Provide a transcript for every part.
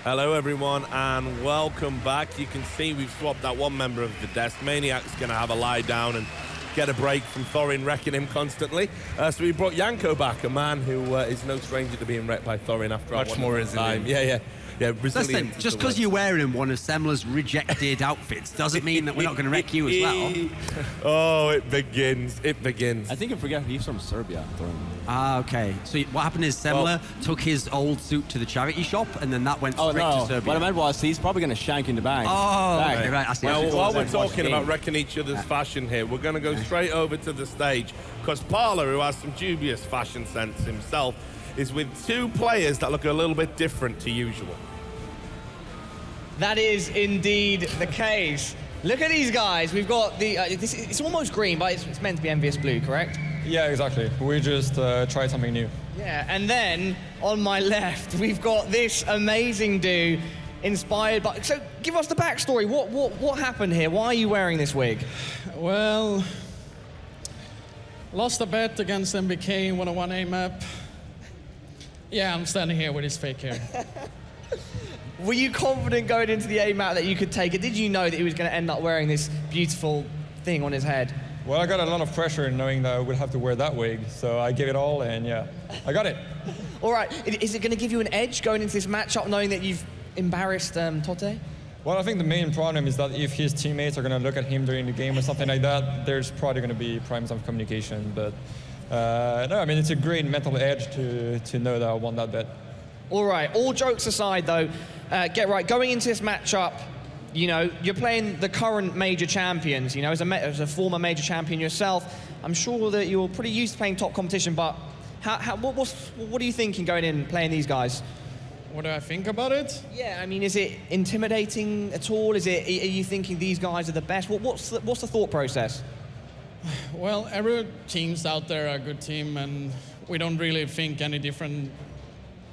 Hello everyone and welcome back. You can see we've swapped out one member of the desk. Maniac's going to have a lie down and get a break from Thorin wrecking him constantly. So we brought Yanko back, a man who is no stranger to being wrecked by Thorin after much more resilient. Yeah, resilient. Listen, just because you're wearing one of Semler's rejected outfits doesn't mean that we're not going to wreck you as well. Oh, it begins. It begins. I think I forget he's from Serbia. Ah, okay. So what happened is Semler took his old suit to the charity shop, and then that went straight to Serbia. What I meant was he's probably going to shank in the bank. Oh, right. I see. Well, while we're talking about wrecking each other's fashion here, we're going to go straight over to the stage because Parla, who has some dubious fashion sense himself, is with two players that look a little bit different to usual. That is indeed the case. Look at these guys. We've got the, it's almost green, but it's meant to be envious blue, correct? Yeah, exactly. We just tried something new. Yeah, and then on my left, we've got this amazing dude inspired by, so give us the backstory. What happened here? Why are you wearing this wig? Well, lost a bet against MBK in 101A map. Yeah, I'm standing here with his fake hair. Were you confident going into the A map that you could take it? Did you know that he was going to end up wearing this beautiful thing on his head? Well, I got a lot of pressure knowing that I would have to wear that wig, so I gave it all, and yeah, I got it. All right, is it going to give you an edge going into this matchup knowing that you've embarrassed Tote? Well, I think the main problem is that if his teammates are going to look at him during the game or something like that, there's probably going to be problems of communication, but no, I mean, it's a great mental edge to know that I won that bet. All right, all jokes aside though, get right, going into this matchup, you know, you're playing the current major champions, you know, as a former major champion yourself, I'm sure that you're pretty used to playing top competition, but what are you thinking going in playing these guys? What do I think about it? Yeah, I mean, is it intimidating at all? Are you thinking these guys are the best? What's the thought process? Well, every team's out there are a good team, and we don't really think any different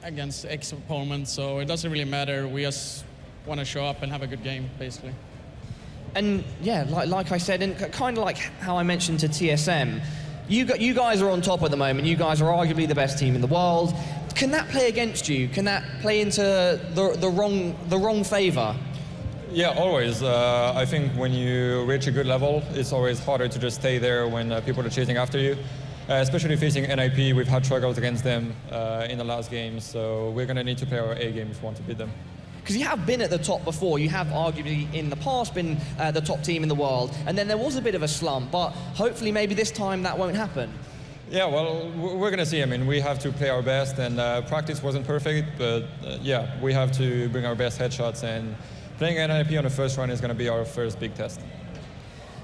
against ex-opponents, so it doesn't really matter. We just want to show up and have a good game, basically. And yeah, like I said, and kind of like how I mentioned to TSM, you guys are on top at the moment. You guys are arguably the best team in the world. Can that play against you? Can that play into the wrong favor? Yeah, always. I think when you reach a good level, it's always harder to just stay there when people are chasing after you. Especially facing NiP, we've had struggles against them in the last game, so we're going to need to play our A game if we want to beat them. Because you have been at the top before, you have arguably in the past been the top team in the world, and then there was a bit of a slump, but hopefully maybe this time that won't happen. Yeah, well, we're going to see. I mean, we have to play our best, and practice wasn't perfect, but yeah, we have to bring our best headshots, and playing NiP on the first run is going to be our first big test.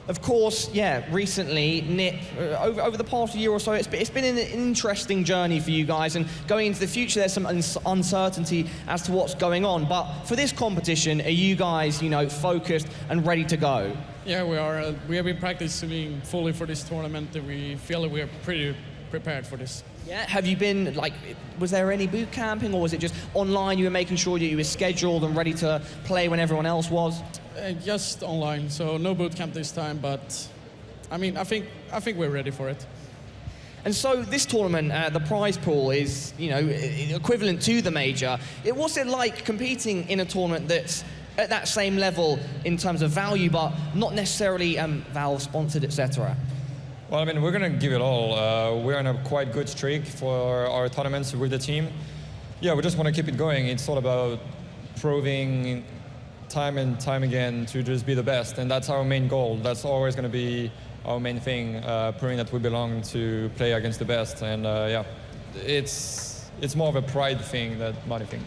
Of course, yeah, recently, NiP, over the past year or so, it's been an interesting journey for you guys, and going into the future, there's some uncertainty as to what's going on. But for this competition, are you guys, you know, focused and ready to go? Yeah, we are. We have been practicing fully for this tournament, and we feel that we are pretty prepared for this. Yeah, have you been, like, was there any boot camping, or was it just online you were making sure that you were scheduled and ready to play when everyone else was? Just online, so no boot camp this time, but I mean, I think we're ready for it. And so this tournament, the prize pool is, you know, equivalent to the major. What's it like competing in a tournament that's at that same level in terms of value, but not necessarily Valve sponsored, etc.? Well, I mean, we're going to give it all. We're on a quite good streak for our tournaments with the team. Yeah, we just want to keep it going. It's all about proving time and time again to just be the best, and that's our main goal. That's always going to be our main thing, proving that we belong to play against the best. And yeah, it's more of a pride thing than money thing.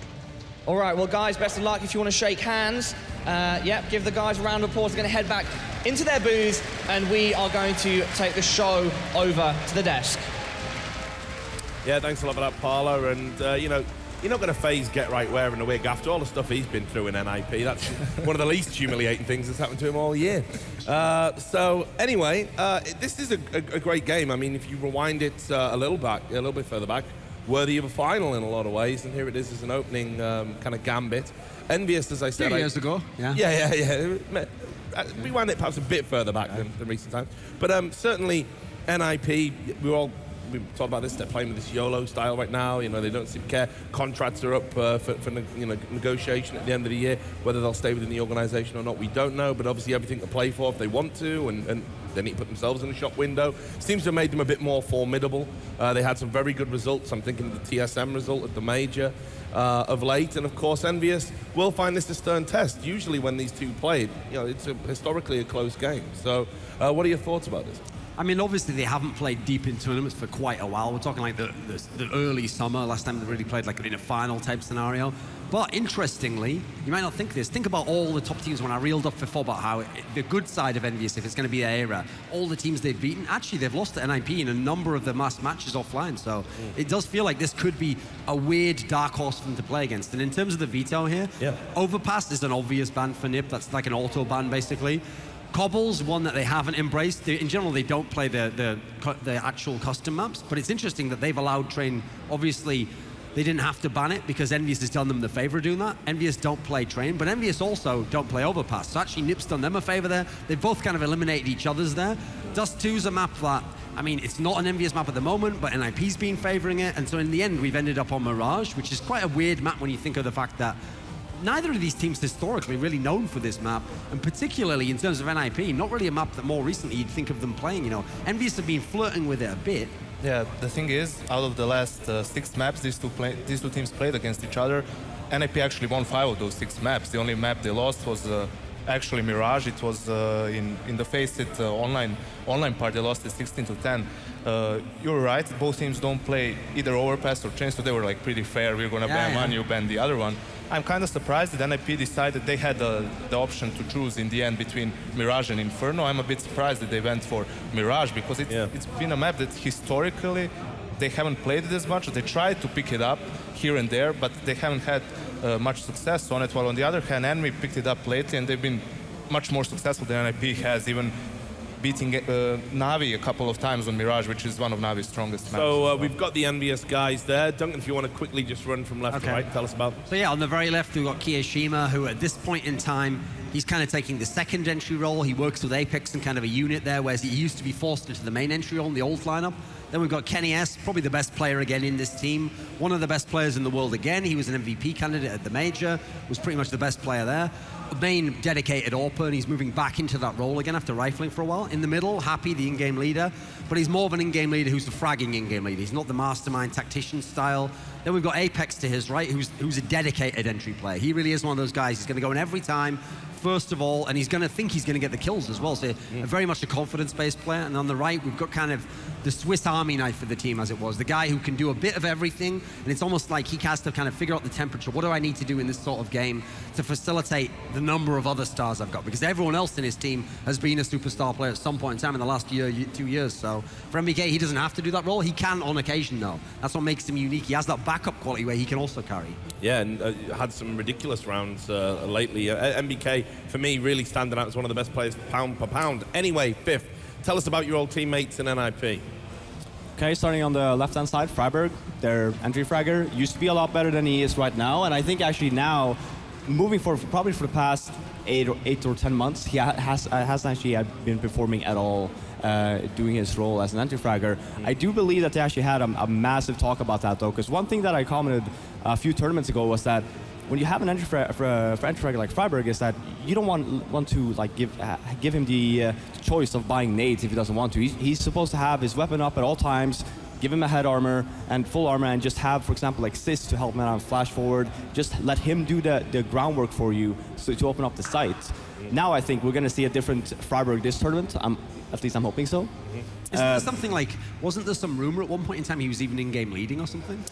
All right, well, guys, best of luck. If you want to shake hands, yeah, give the guys a round of applause. They're going to head back into their booths, and we are going to take the show over to the desk. Yeah, thanks a lot for that, Parla. And, you know, you're not going to phase Get Right wearing a wig after all the stuff he's been through in NiP. That's one of the least humiliating things that's happened to him all year. So anyway, this is a great game. I mean, if you rewind it a little bit further back, worthy of a final in a lot of ways, and here it is as an opening kind of gambit. EnvyUs, as I said, 2 years ago, yeah. Yeah. Rewind it perhaps a bit further back than recent times. But certainly, NiP, we were all we talked about this. They're playing with this YOLO style right now. You know, they don't seem to care. Contracts are up for negotiation at the end of the year. Whether they'll stay within the organisation or not, we don't know. But obviously, everything to play for if they want to, and they need to put themselves in the shop window. Seems to have made them a bit more formidable. They had some very good results. I'm thinking of the TSM result at the major of late, and of course, EnvyUs will find this a stern test. Usually, when these two played, you know, it's historically a close game. So, what are your thoughts about this? I mean, obviously they haven't played deep in tournaments for quite a while. We're talking like the early summer, last time they really played like in a final type scenario. But interestingly, you might not think this. Think about all the top teams when I reeled up before about how the good side of EnvyUs, if it's going to be their era, all the teams they've beaten, actually they've lost to NiP in a number of the matches offline. So it does feel like this could be a weird dark horse for them to play against. And in terms of the veto here, Overpass is an obvious ban for NiP. That's like an auto ban basically. Cobble's one that they haven't embraced. In general, they don't play the actual custom maps, but it's interesting that they've allowed Train. Obviously, they didn't have to ban it because EnvyUs has done them the favor of doing that. EnvyUs don't play Train, but EnvyUs also don't play Overpass. So actually, NiP's done them a favor there. They've both kind of eliminated each other's there. Dust 2's a map that, I mean, it's not an EnvyUs map at the moment, but NiP's been favoring it, and so in the end, we've ended up on Mirage, which is quite a weird map when you think of the fact that neither of these teams historically really known for this map, and particularly in terms of NiP, not really a map that more recently you'd think of them playing. You know, EnvyUs have been flirting with it a bit. Yeah, the thing is, out of the last 6 maps these two teams played against each other, NiP actually won 5 of those 6 maps. The only map they lost was actually Mirage. It was in the Faceit online part. They lost it 16-10. You're right. Both teams don't play either Overpass or Train, so they were like pretty fair. We're gonna ban one, you ban the other one. I'm kind of surprised that NiP decided they had the option to choose in the end between Mirage and Inferno. I'm a bit surprised that they went for Mirage because it's been a map that historically they haven't played it as much. They tried to pick it up here and there, but they haven't had much success on it. While on the other hand, Envy picked it up lately and they've been much more successful than NiP has, even beating Navi a couple of times on Mirage, which is one of Navi's strongest maps. So we've got the EnvyUs guys there. Duncan, if you want to quickly just run from left to right, tell us about. So yeah, on the very left, we've got Kiyashima, who at this point in time, he's kind of taking the second entry role. He works with Apex in kind of a unit there, whereas he used to be forced into the main entry role in the old lineup. Then we've got Kenny S, probably the best player again in this team. One of the best players in the world again. He was an MVP candidate at the major, was pretty much the best player there. Main dedicated AWPer, and he's moving back into that role again after rifling for a while. In the middle, Happy, the in-game leader, but he's more of an in-game leader who's the fragging in-game leader. He's not the mastermind tactician style. Then we've got Apex to his right, who's a dedicated entry player. He really is one of those guys. He's going to go in every time, first of all, and he's going to think he's going to get the kills as well. So very much a confidence-based player. And on the right, we've got kind of the Swiss Army knife of the team, as it was. The guy who can do a bit of everything, and it's almost like he has to kind of figure out the temperature. What do I need to do in this sort of game to facilitate the number of other stars I've got? Because everyone else in his team has been a superstar player at some point in time in the last year, 2 years. So for MBK, he doesn't have to do that role. He can on occasion, though. That's what makes him unique. He has that backup quality where he can also carry. Yeah, and had some ridiculous rounds lately. MBK, for me, really standing out as one of the best players pound per pound. Anyway, Biff, tell us about your old teammates in NiP. Okay, starting on the left-hand side, Freiburg, their entry fragger, used to be a lot better than he is right now, and I think actually now, moving forward, probably for the past 8 or 10 months, he hasn't actually been performing at all, doing his role as an entry fragger. I do believe that they actually had a massive talk about that, though, because one thing that I commented a few tournaments ago was that when you have an entry for entry fragger like Freiburg, is that you don't want to like give him the choice of buying nades if he doesn't want to. He's supposed to have his weapon up at all times, give him a head armor and full armor, and just have, for example, like Sis to help him out flash forward. Just let him do the groundwork for you to open up the site. Now I think we're going to see a different Freiburg this tournament. At least I'm hoping so. Isn't there something like, wasn't there some rumor at one point in time he was even in-game leading or something?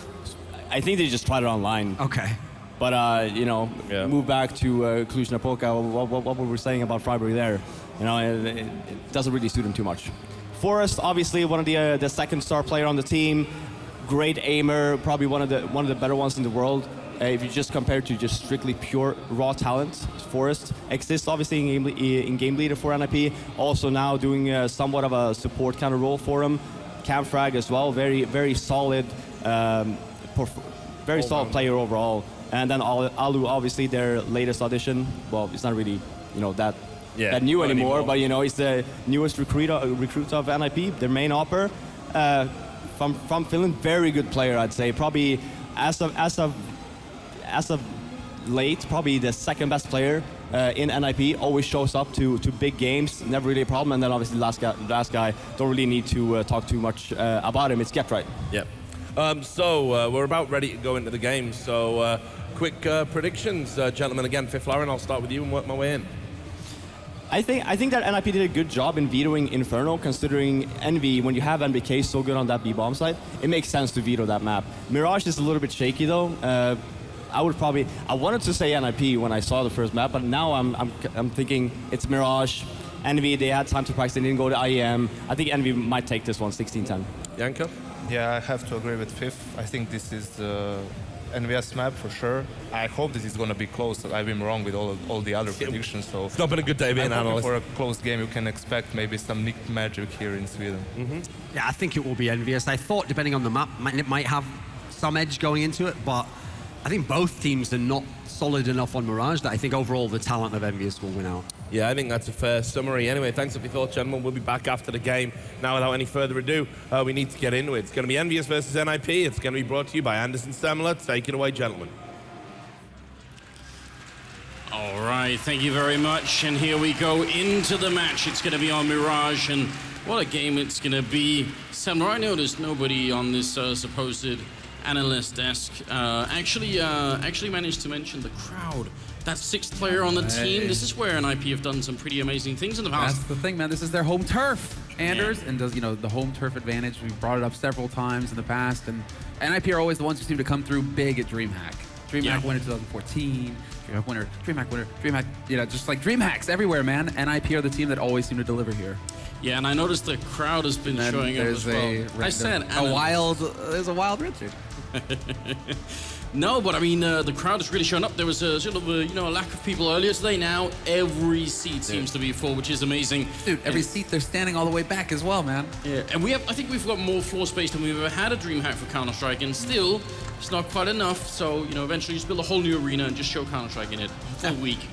I think they just tried it online. Okay. But, you know, move back to Cluj-Napoca, what we were saying about Freiburg there, you know, it doesn't really suit him too much. Forrest, obviously, one of the second star player on the team, great aimer, probably one of the better ones in the world. If you just compare to just strictly pure raw talent, Forrest exists obviously in game leader for NiP, also now doing somewhat of a support kind of role for him. Cam Frag as well, very solid, very solid player overall. And then Alu, obviously their latest audition. Well, it's not really, you know, that new anymore, but you know, he's the newest recruit of NiP, their main AWPer. from Finland, very good player, I'd say. Probably as of late, probably the second best player in NiP. Always shows up to big games, never really a problem. And then obviously the last guy, don't really need to talk too much about him. It's GetRight. Yeah. So we're about ready to go into the game. So quick predictions, gentlemen. Again, Fifth Lauren, I'll start with you and work my way in. I think that NiP did a good job in vetoing Inferno, considering Envy, when you have NBK so good on that B-bomb side, it makes sense to veto that map. Mirage is a little bit shaky though. I wanted to say NiP when I saw the first map, but now I'm thinking it's Mirage. Envy, they had time to practice, they didn't go to IEM. I think Envy might take this one, 16-10. Janko? Yeah, I have to agree with Fifth. I think this is the NVS map for sure. I hope this is going to be close. I've been wrong with all the other predictions. So it's not been a good day being an analyst. For a close game, you can expect maybe some NiP magic here in Sweden. Yeah, I think it will be envious. I thought, depending on the map, it might have some edge going into it, but I think both teams are not solid enough on Mirage that I think overall the talent of EnvyUs will win out. Yeah, I think that's a fair summary. Anyway, thanks for your thoughts, gentlemen. We'll be back after the game. Now, without any further ado, we need to get into it. It's going to be EnvyUs versus NiP. It's going to be brought to you by Anderson Stemler. Take it away, gentlemen. All right, thank you very much. And here we go into the match. It's going to be on Mirage, and what a game it's going to be. Stemler, I noticed nobody on this supposed analyst desk actually managed to mention the crowd. That sixth player on the team. This is where NiP have done some pretty amazing things in the past. That's the thing, man. This is their home turf, Anders, and does the home turf advantage. We've brought it up several times in the past, and NiP are always the ones who seem to come through big at DreamHack. DreamHack Winter 2014, DreamHack Winter, DreamHack, just like DreamHacks everywhere, man. NiP are the team that always seem to deliver here. Yeah, and I noticed the crowd has been showing up as well. There's a wild Richard. No, but I mean, the crowd has really shown up. There was a sort of a lack of people earlier today. Now every seat seems to be full, which is amazing. Dude, every seat they're standing all the way back as well, man. Yeah, and I think we've got more floor space than we've ever had at DreamHack for Counter-Strike, and still, it's not quite enough. So, eventually just build a whole new arena and just show Counter-Strike in it for a week.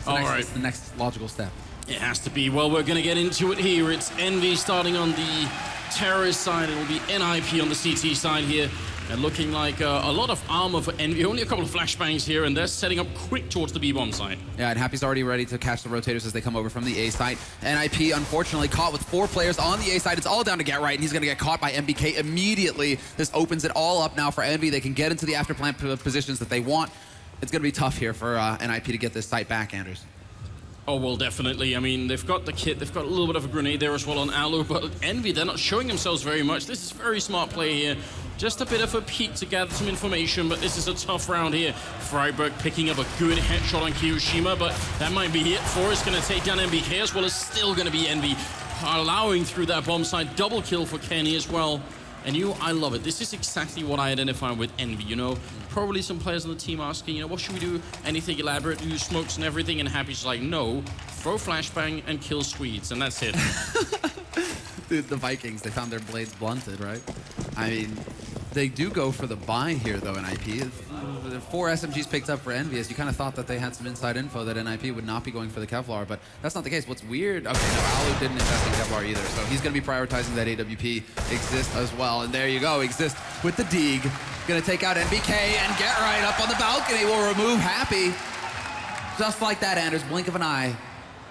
It's the next logical step. It has to be. Well, we're going to get into it here. It's Envy starting on the terrorist side. It'll be NiP on the CT side here. And looking like a lot of armor for Envy. Only a couple of flashbangs here, and they're setting up quick towards the B-bomb side. Yeah, and Happy's already ready to catch the rotators as they come over from the A side. NiP, unfortunately, caught with 4 players on the A side. It's all down to GetRight, and he's going to get caught by MBK immediately. This opens it all up now for Envy. They can get into the afterplant positions that they want. It's going to be tough here for NiP to get this site back, Anders. Oh, well, definitely. I mean, they've got the kit. They've got a little bit of a grenade there as well on Alu, but Envy, they're not showing themselves very much. This is very smart play here. Just a bit of a peek to gather some information, but this is a tough round here. Freiburg picking up a good headshot on Kiyoshima, but that might be it. Forrest going to take down MBK as well as still going to be Envy, allowing through that bomb side. Double kill for Kenny as well. And I love it. This is exactly what I identify with Envy, Probably some players on the team asking, what should we do? Anything elaborate? Do smokes and everything? And Happy's like, no, throw flashbang and kill Swedes, and that's it. Dude, the Vikings, they found their blades blunted, right? I mean, they do go for the buy here, though, NiP. The 4 SMGs picked up for EnvyUs. You kind of thought that they had some inside info that NiP would not be going for the Kevlar, but that's not the case. What's weird, okay, no, Alu didn't invest in Kevlar either, so he's going to be prioritizing that AWP Exist as well. And there you go, Exist with the Deeg. Going to take out MBK and GetRight up on the balcony. Will remove Happy. Just like that, Anders, blink of an eye.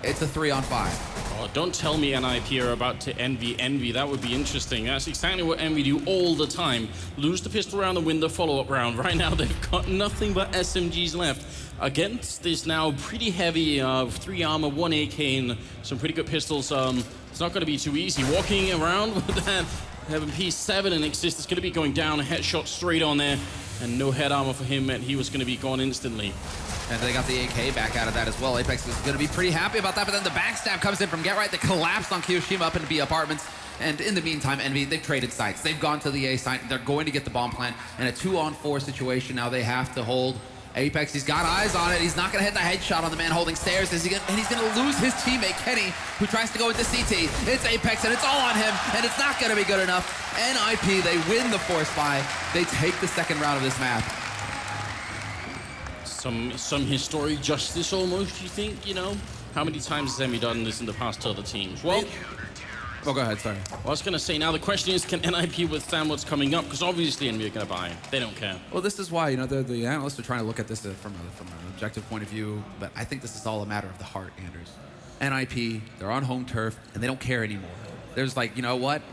It's a 3-on-5. Oh, don't tell me NiP are about to Envy. That would be interesting. That's exactly what Envy do all the time. Lose the pistol round, then win the follow-up round. Right now, they've got nothing but SMGs left. Against this now pretty heavy 3 armor, 1 AK, and some pretty good pistols. It's not going to be too easy. Walking around with that having P7 and Exist is going to be going down. A headshot straight on there. And no head armor for him, and he was going to be gone instantly. And they got the AK back out of that as well. Apex is going to be pretty happy about that, but then the backstab comes in from GetRight. They collapsed on Kiyoshima up into B apartments. And in the meantime, Envy, they've traded sites. They've gone to the A site. They're going to get the bomb plant. In a 2-on-4 situation now, they have to hold Apex. He's got eyes on it. He's not going to hit the headshot on the man holding stairs. And he's going to lose his teammate, Kenny, who tries to go with the CT. It's Apex, and it's all on him, and it's not going to be good enough. NiP, they win the force buy. They take the second round of this map. Some historic justice almost, you think, How many times has Envy done this in the past to other teams? Well, Oh, go ahead, sorry. Well, I was going to say, now the question is, can NiP withstand what's coming up? Because obviously Envy are going to buy. They don't care. Well, this is why, you know, the analysts are trying to look at this from an objective point of view, but I think this is all a matter of the heart, Anders. NiP, they're on home turf, and they don't care anymore. There's like, you know what?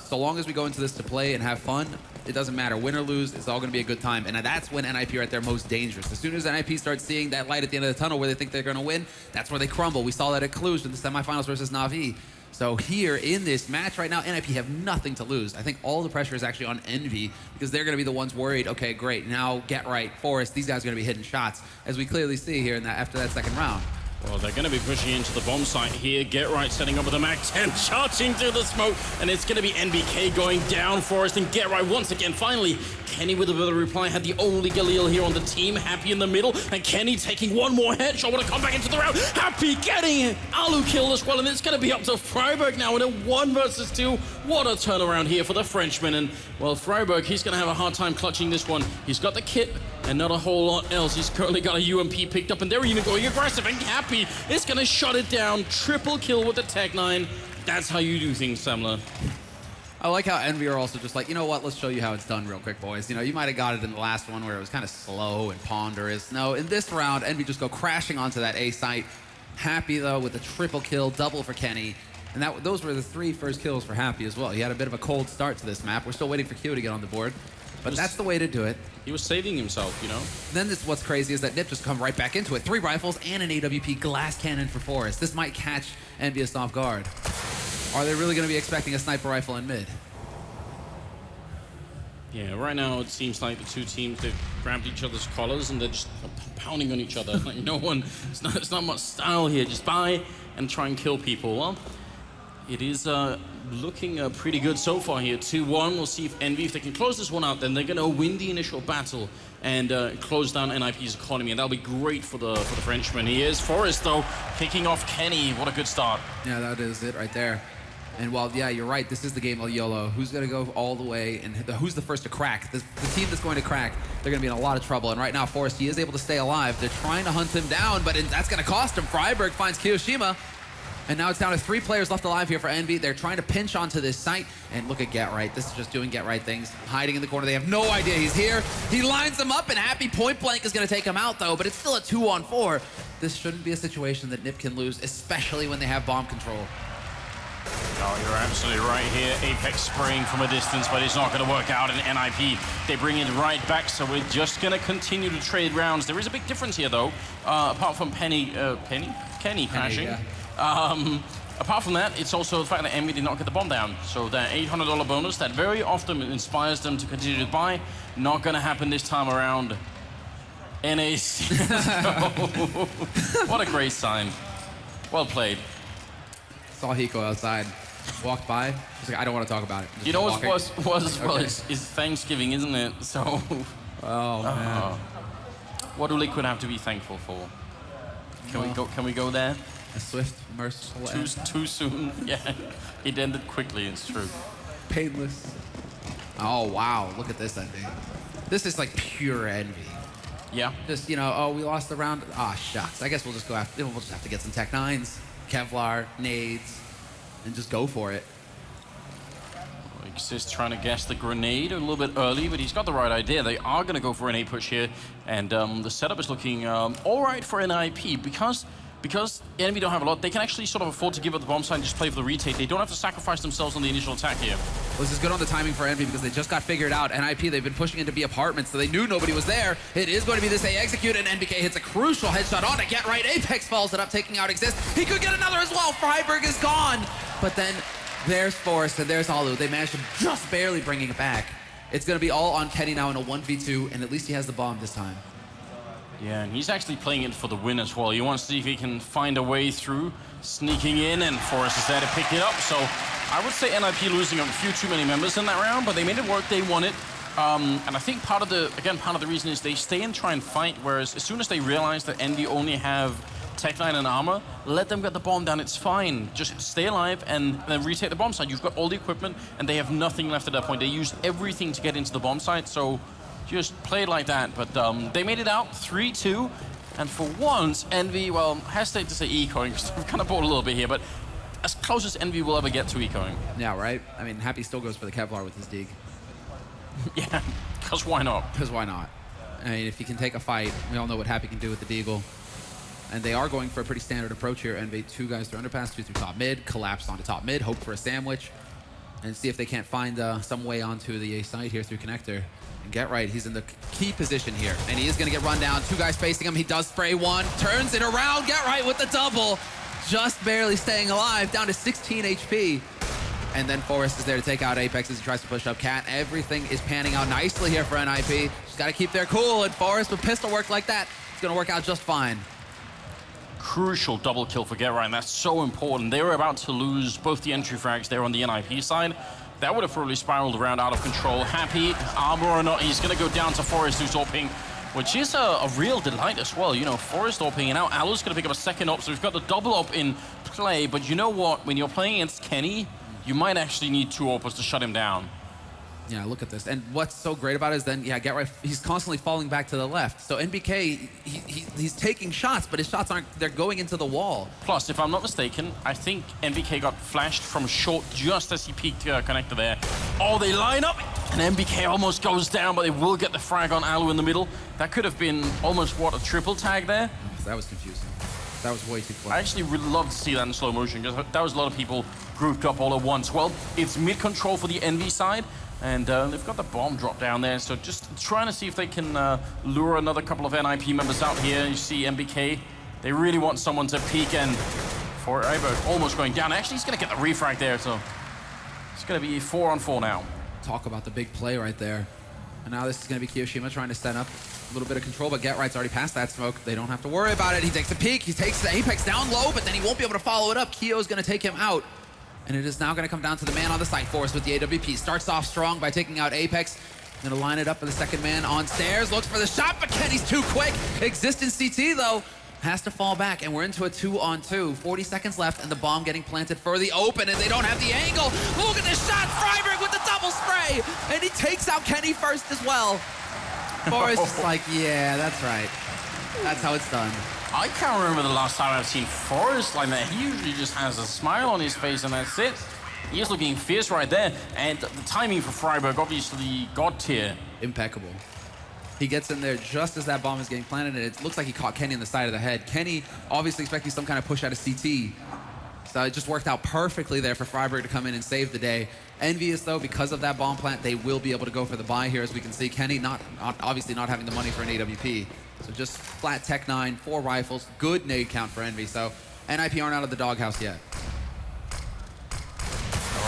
So long as we go into this to play and have fun, it doesn't matter. Win or lose, it's all going to be a good time. And that's when NiP are at their most dangerous. As soon as NiP starts seeing that light at the end of the tunnel where they think they're going to win, that's where they crumble. We saw that at Cluj in the semifinals versus Na'Vi. So here in this match right now, NiP have nothing to lose. I think all the pressure is actually on Envy because they're going to be the ones worried, okay, great, now Get Right, Forest, these guys are going to be hitting shots, as we clearly see here after that second round. Well, they're going to be pushing into the bomb site here. Get Right setting up with a MAC-10, charging through the smoke, and it's going to be NBK going down Forest, and Get Right once again, finally. Kenny with a bit of a reply, had the only Galil here on the team. Happy in the middle, and Kenny taking one more headshot. Want to come back into the round. Happy getting Alu killed as well, and it's going to be up to Freiburg now in a 1 versus 2. What a turnaround here for the Frenchman, and, well, Freiburg, he's going to have a hard time clutching this one. He's got the kit, and not a whole lot else. He's currently got a UMP picked up, and they're even going aggressive, and Happy is going to shut it down. Triple kill with the Tech-9. That's how you do things, Samler. I like how Envy are also just like, you know what, let's show you how it's done real quick, boys. You know, you might have got it in the last one where it was kind of slow and ponderous. No, in this round, Envy just go crashing onto that A site. Happy, though, with a triple kill, double for Kenny. And those were the 3 first kills for Happy as well. He had a bit of a cold start to this map. We're still waiting for Q to get on the board. But that's the way to do it. He was saving himself, you know? Then what's crazy is that NiP just come right back into it. 3 rifles and an AWP glass cannon for Forest. This might catch EnvyUs off guard. Are they really going to be expecting a sniper rifle in mid? Yeah, right now it seems like the two teams, they've grabbed each other's collars and they're just pounding on each other. Like no one, it's not much style here. Just buy and try and kill people. Well, it is looking pretty good so far here. 2-1. We'll see if Envy, if they can close this one out, then they're going to win the initial battle and close down NiP's economy, and that'll be great for the Frenchman. He is Forest, though, kicking off Kenny. What a good start. Yeah, that is it right there. And while, yeah, you're right, this is the game of YOLO. Who's going to go all the way, and who's the first to crack? The team that's going to crack, they're going to be in a lot of trouble. And right now, Forest, he is able to stay alive. They're trying to hunt him down, but that's going to cost him. Freiburg finds Kiyoshima. And now it's down to 3 players left alive here for Envy. They're trying to pinch onto this site. And look at Get Right. This is just doing Get Right things. Hiding in the corner. They have no idea he's here. He lines them up, and Happy point blank is going to take him out, though. But it's still a 2-on-4. This shouldn't be a situation that NiP can lose, especially when they have bomb control. Oh, you're absolutely right here. Apex spraying from a distance, but it's not going to work out in NiP. They bring it right back, so we're just going to continue to trade rounds. There is a big difference here, though. Apart from Kenny crashing. Yeah. Apart from that, it's also the fact that Envy did not get the bomb down. So that $800 bonus that very often inspires them to continue to buy, not going to happen this time around. NAC. What a great sign. Well played. Saw Hiko outside. Walked by. He's like, I don't want to talk about it. You know what was as well is Thanksgiving, isn't it? So. Oh, man. What do Liquid have to be thankful for? Can we go there? A swift, merciful end. Too soon. Yeah, it ended quickly. It's true. Painless. Oh wow! Look at this ending. This is like pure envy. Yeah. Just oh, we lost the round. Ah, shucks. I guess we'll just go after. We'll just have to get some Tech-9s, Kevlar, nades, and just go for it. Exist trying to guess the grenade a little bit early, but he's got the right idea. They are going to go for an A push here, and the setup is looking all right for NiP because Envy don't have a lot. They can actually sort of afford to give up the bomb site and just play for the retake. They don't have to sacrifice themselves on the initial attack here. Well, this is good on the timing for Envy because they just got figured out. NiP, they've been pushing into B apartments, so they knew nobody was there. It is going to be this A execute, and NBK hits a crucial headshot on it. Get Right. Apex follows it up, taking out Exist. He could get another as well. Freiburg is gone. But then there's Forrest and there's Alu. They managed to just barely bringing it back. It's going to be all on Kenny now in a 1v2, and at least he has the bomb this time. Yeah, and he's actually playing it for the win as well. He wants to see if he can find a way through, sneaking in, and Forrest is there to pick it up. So I would say NiP losing a few too many members in that round, but they made it work. They won it. And I think part of the reason is they stay and try and fight, whereas as soon as they realize that Envy only have Tech-9 and armor, let them get the bomb down. It's fine. Just stay alive and then retake the bomb site. You've got all the equipment, and they have nothing left at that point. They used everything to get into the bomb site, so just play it like that. But they made it out 3-2, and for once, Envy, well, I hesitate to say ecoing because we've kind of bought a little bit here, but as close as Envy will ever get to ecoing. Yeah, right? I mean, Happy still goes for the Kevlar with his dig. Yeah, because why not? Because why not? I mean, if he can take a fight, we all know what Happy can do with the Deagle. And they are going for a pretty standard approach here. Envy, 2 guys through underpass, 2 through top mid, collapse onto top mid, hope for a sandwich, and see if they can't find some way onto the A side here through connector. And Get Right, he's in the key position here, and he is going to get run down. 2 guys facing him. He does spray 1, turns it around. Get Right with the double, just barely staying alive, down to 16 HP. And then Forrest is there to take out Apex as he tries to push up Cat. Everything is panning out nicely here for NiP. Just got to keep their cool, and Forrest with pistol work like that, it's going to work out just fine. Crucial double kill for Get Right, and that's so important. They were about to lose both the entry frags there on the NiP side. That would have probably spiraled around out of control. Happy, armor or not, he's going to go down to Forrest, who's AWPing, which is a real delight as well. You know, Forrest AWPing, and now Alu's going to pick up a second AWP, so we've got the double AWP in play. But you know what? When you're playing against Kenny, you might actually need 2 AWPers to shut him down. Yeah, look at this. And what's so great about it is then, yeah, Get Right, he's constantly falling back to the left. So NBK, he's taking shots, but his shots aren't, they're going into the wall. Plus, if I'm not mistaken, I think NBK got flashed from short just as he peeked connector there. Oh, they line up, and NBK almost goes down, but they will get the frag on Alu in the middle. That could have been almost, what, a triple tag there? That was confusing. That was way too close. I actually would love to see that in slow motion, because that was a lot of people grouped up all at once. Well, it's mid-control for the Envy side, and they've got the bomb drop down there, so just trying to see if they can lure another couple of NiP members out here. You see MBK, they really want someone to peek, and Forever almost going down. Actually, he's going to get the refrag there, so it's going to be 4-on-4 now. Talk about the big play right there. And now this is going to be Kiyoshima trying to set up a little bit of control, but Get Right's already past that smoke. They don't have to worry about it. He takes a peek, he takes the Apex down low, but then he won't be able to follow it up. Kiyo's going to take him out. And it is now going to come down to the man on the site for us with the AWP. Starts off strong by taking out Apex. Going to line it up for the second man on stairs. Looks for the shot, but Kenny's too quick. Existence CT, though, has to fall back, and we're into a 2-on-2. 40 seconds left, and the bomb getting planted for the open, and they don't have the angle. Look at this shot. Freiberg with the double spray, and he takes out Kenny first as well. Forrest is like, yeah, that's right. That's how it's done. I can't remember the last time I've seen Forrest like that. He usually just has a smile on his face, and that's it. He is looking fierce right there, and the timing for Freiberg, obviously God tier. Impeccable. He gets in there just as that bomb is getting planted, and it looks like he caught Kenny in the side of the head. Kenny obviously expecting some kind of push out of CT. So it just worked out perfectly there for Freiberg to come in and save the day. EnvyUs, though, because of that bomb plant, they will be able to go for the buy here, as we can see. Kenny obviously not having the money for an AWP. So just flat Tech 9, 4 rifles, good nade count for Envy. So NiP aren't out of the doghouse yet.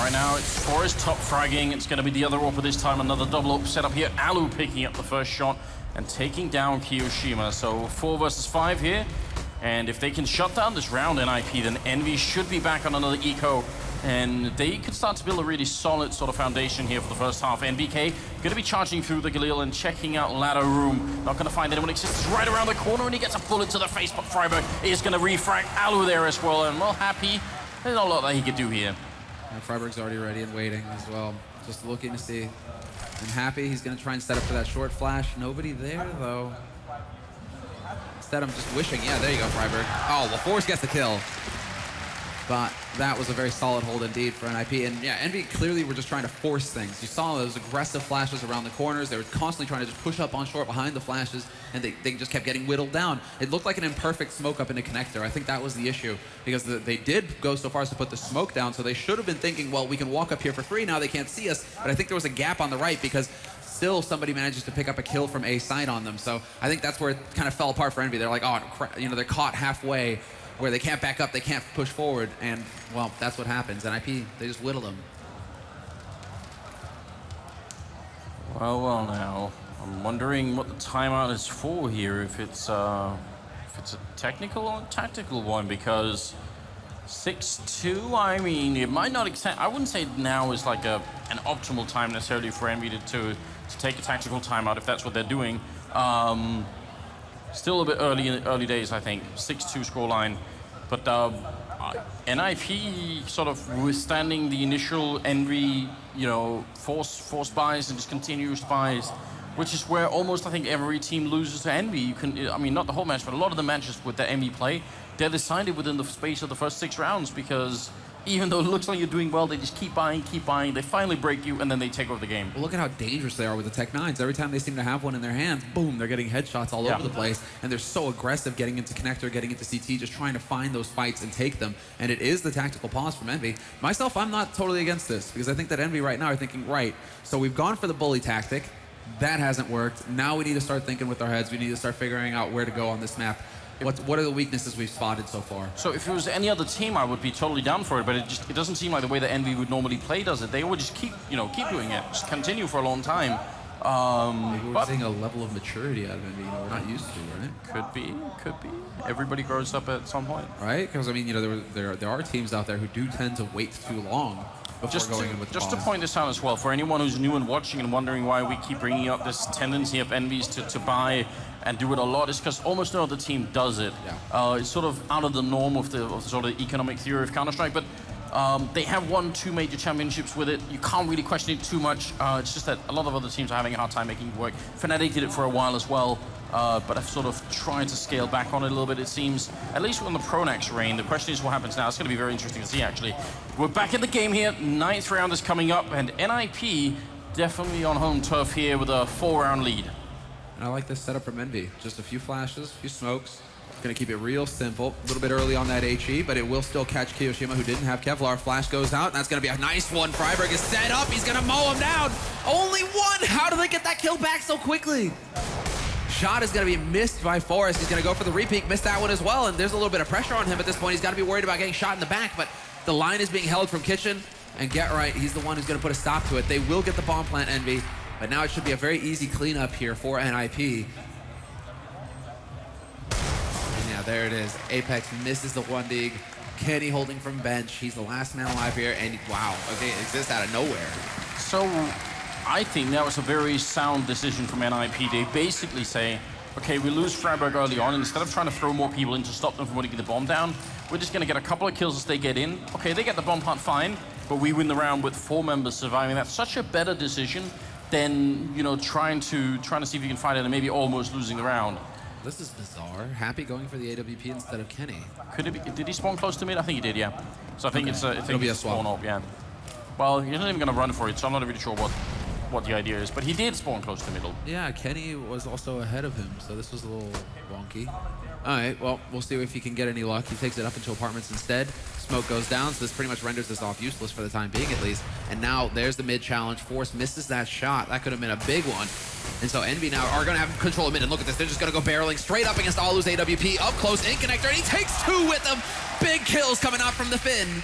Right now, it's Forrest top fragging. It's going to be the other AWP this time. Another double up set up here. Alu picking up the first shot and taking down Kiyoshima. So 4 versus 5 here. And if they can shut down this round, NiP, then Envy should be back on another eco. And they could start to build a really solid sort of foundation here for the first half. NBK going to be charging through the Galil and checking out ladder room. Not going to find anyone. Exists right around the corner, and he gets a bullet to the face. But Freiberg is going to refrag Alu there as well. And well, Happy, there's not a lot that he could do here. And Freiberg's already ready and waiting as well. Just looking to see. And Happy, he's going to try and set up for that short flash. Nobody there, though. Instead, I'm just wishing. Yeah, there you go, Freiberg. Oh, well, Forrest gets the kill. But that was a very solid hold indeed for NiP. And yeah, Envy clearly were just trying to force things. You saw those aggressive flashes around the corners. They were constantly trying to just push up on short behind the flashes, and they just kept getting whittled down. It looked like an imperfect smoke up in a connector. I think that was the issue, because they did go so far as to put the smoke down, so they should have been thinking, well, we can walk up here for free. Now they can't see us. But I think there was a gap on the right, because still somebody manages to pick up a kill from A side on them. So I think that's where it kind of fell apart for Envy. They're like, oh, crap. You know, they're caught halfway, where they can't back up, they can't push forward, and, well, that's what happens. NiP, they just whittle them. Well, now, I'm wondering what the timeout is for here, if it's a technical or a tactical one, because 6-2, I mean, it might not extend. I wouldn't say now is like an optimal time necessarily for Envy to take a tactical timeout, if that's what they're doing. Still a bit early days, I think. 6-2 scoreline. But NiP sort of withstanding the initial Envy, you know, force buys and just continuous buys, which is where almost I think every team loses to Envy. You can, I mean, not the whole match, but a lot of the matches with the Envy play, they're decided within the space of the first 6 rounds, because even though it looks like you're doing well, they just keep buying, they finally break you, and then they take over the game. Well, look at how dangerous they are with the Tech 9s. Every time they seem to have one in their hands, boom, they're getting headshots all over the place, and they're so aggressive getting into connector, getting into CT, just trying to find those fights and take them, and it is the tactical pause from Envy. Myself, I'm not totally against this, because I think that Envy right now are thinking, right, so we've gone for the bully tactic, that hasn't worked, now we need to start thinking with our heads, we need to start figuring out where to go on this map. What are the weaknesses we've spotted so far? So if it was any other team, I would be totally down for it, but it doesn't seem like the way that Envy would normally play does it. They would just keep doing it, just continue for a long time. Maybe we're seeing a level of maturity out of Envy we're not used to, right? Could be. Everybody grows up at some point. Right? Because, I mean, there are teams out there who do tend to wait too long before going in with the Just to point this out as well, for anyone who's new and watching and wondering why we keep bringing up this tendency of Envy's to buy and do it a lot, is because almost no other team does it. Yeah. It's sort of out of the norm of the sort of economic theory of Counter-Strike, but they have won 2 major championships with it. You can't really question it too much. It's just that a lot of other teams are having a hard time making it work. Fnatic did it for a while as well, but I've sort of tried to scale back on it a little bit, it seems. At least on the Pronax reign. The question is what happens now. It's going to be very interesting to see, actually. We're back in the game here. 9th round is coming up, and NiP definitely on home turf here with a 4-round lead. And I like this setup from Envy. Just a few flashes, a few smokes. Gonna keep it real simple. A little bit early on that HE, but it will still catch Kiyoshima, who didn't have Kevlar. Flash goes out, and that's gonna be a nice one. Freiberg is set up. He's gonna mow him down. Only one. How do they get that kill back so quickly? Shot is gonna be missed by Forrest. He's gonna go for the repeat, missed that one as well, and there's a little bit of pressure on him at this point. He's gotta be worried about getting shot in the back, but the line is being held from Kitchen, and Get Right, he's the one who's gonna put a stop to it. They will get the bomb plant, Envy, but now it should be a very easy cleanup here for NiP. Yeah, there it is. Apex misses the 1 dig. Kenny holding from bench. He's the last man alive here, and wow, okay, it exists out of nowhere. So I think that was a very sound decision from NiP. They basically say, okay, we lose Freiberg early on, and instead of trying to throw more people in to stop them from putting the bomb down, we're just going to get a couple of kills as they get in. Okay, they get the bomb plant fine, but we win the round with 4 members surviving. That's such a better decision than, trying to see if you can fight it and maybe almost losing the round. This is bizarre. Happy going for the AWP instead of Kenny. Could it be? Did he spawn close to mid? I think he did, yeah. So I think it's It'll be a swap. Spawn up, yeah. Well, he's not even going to run for it, so I'm not really sure what the idea is. But he did spawn close to middle. Yeah, Kenny was also ahead of him, so this was a little wonky. All right, well, we'll see if he can get any luck. He takes it up into apartments instead. Smoke goes down, so this pretty much renders this off useless for the time being, at least. And now there's the mid challenge. Force misses that shot. That could have been a big one. And so Envy now are going to have control of mid. And look at this. They're just going to go barreling straight up against Alu's AWP. Up close, in connector, and he takes 2 with them. Big kills coming out from the Finn.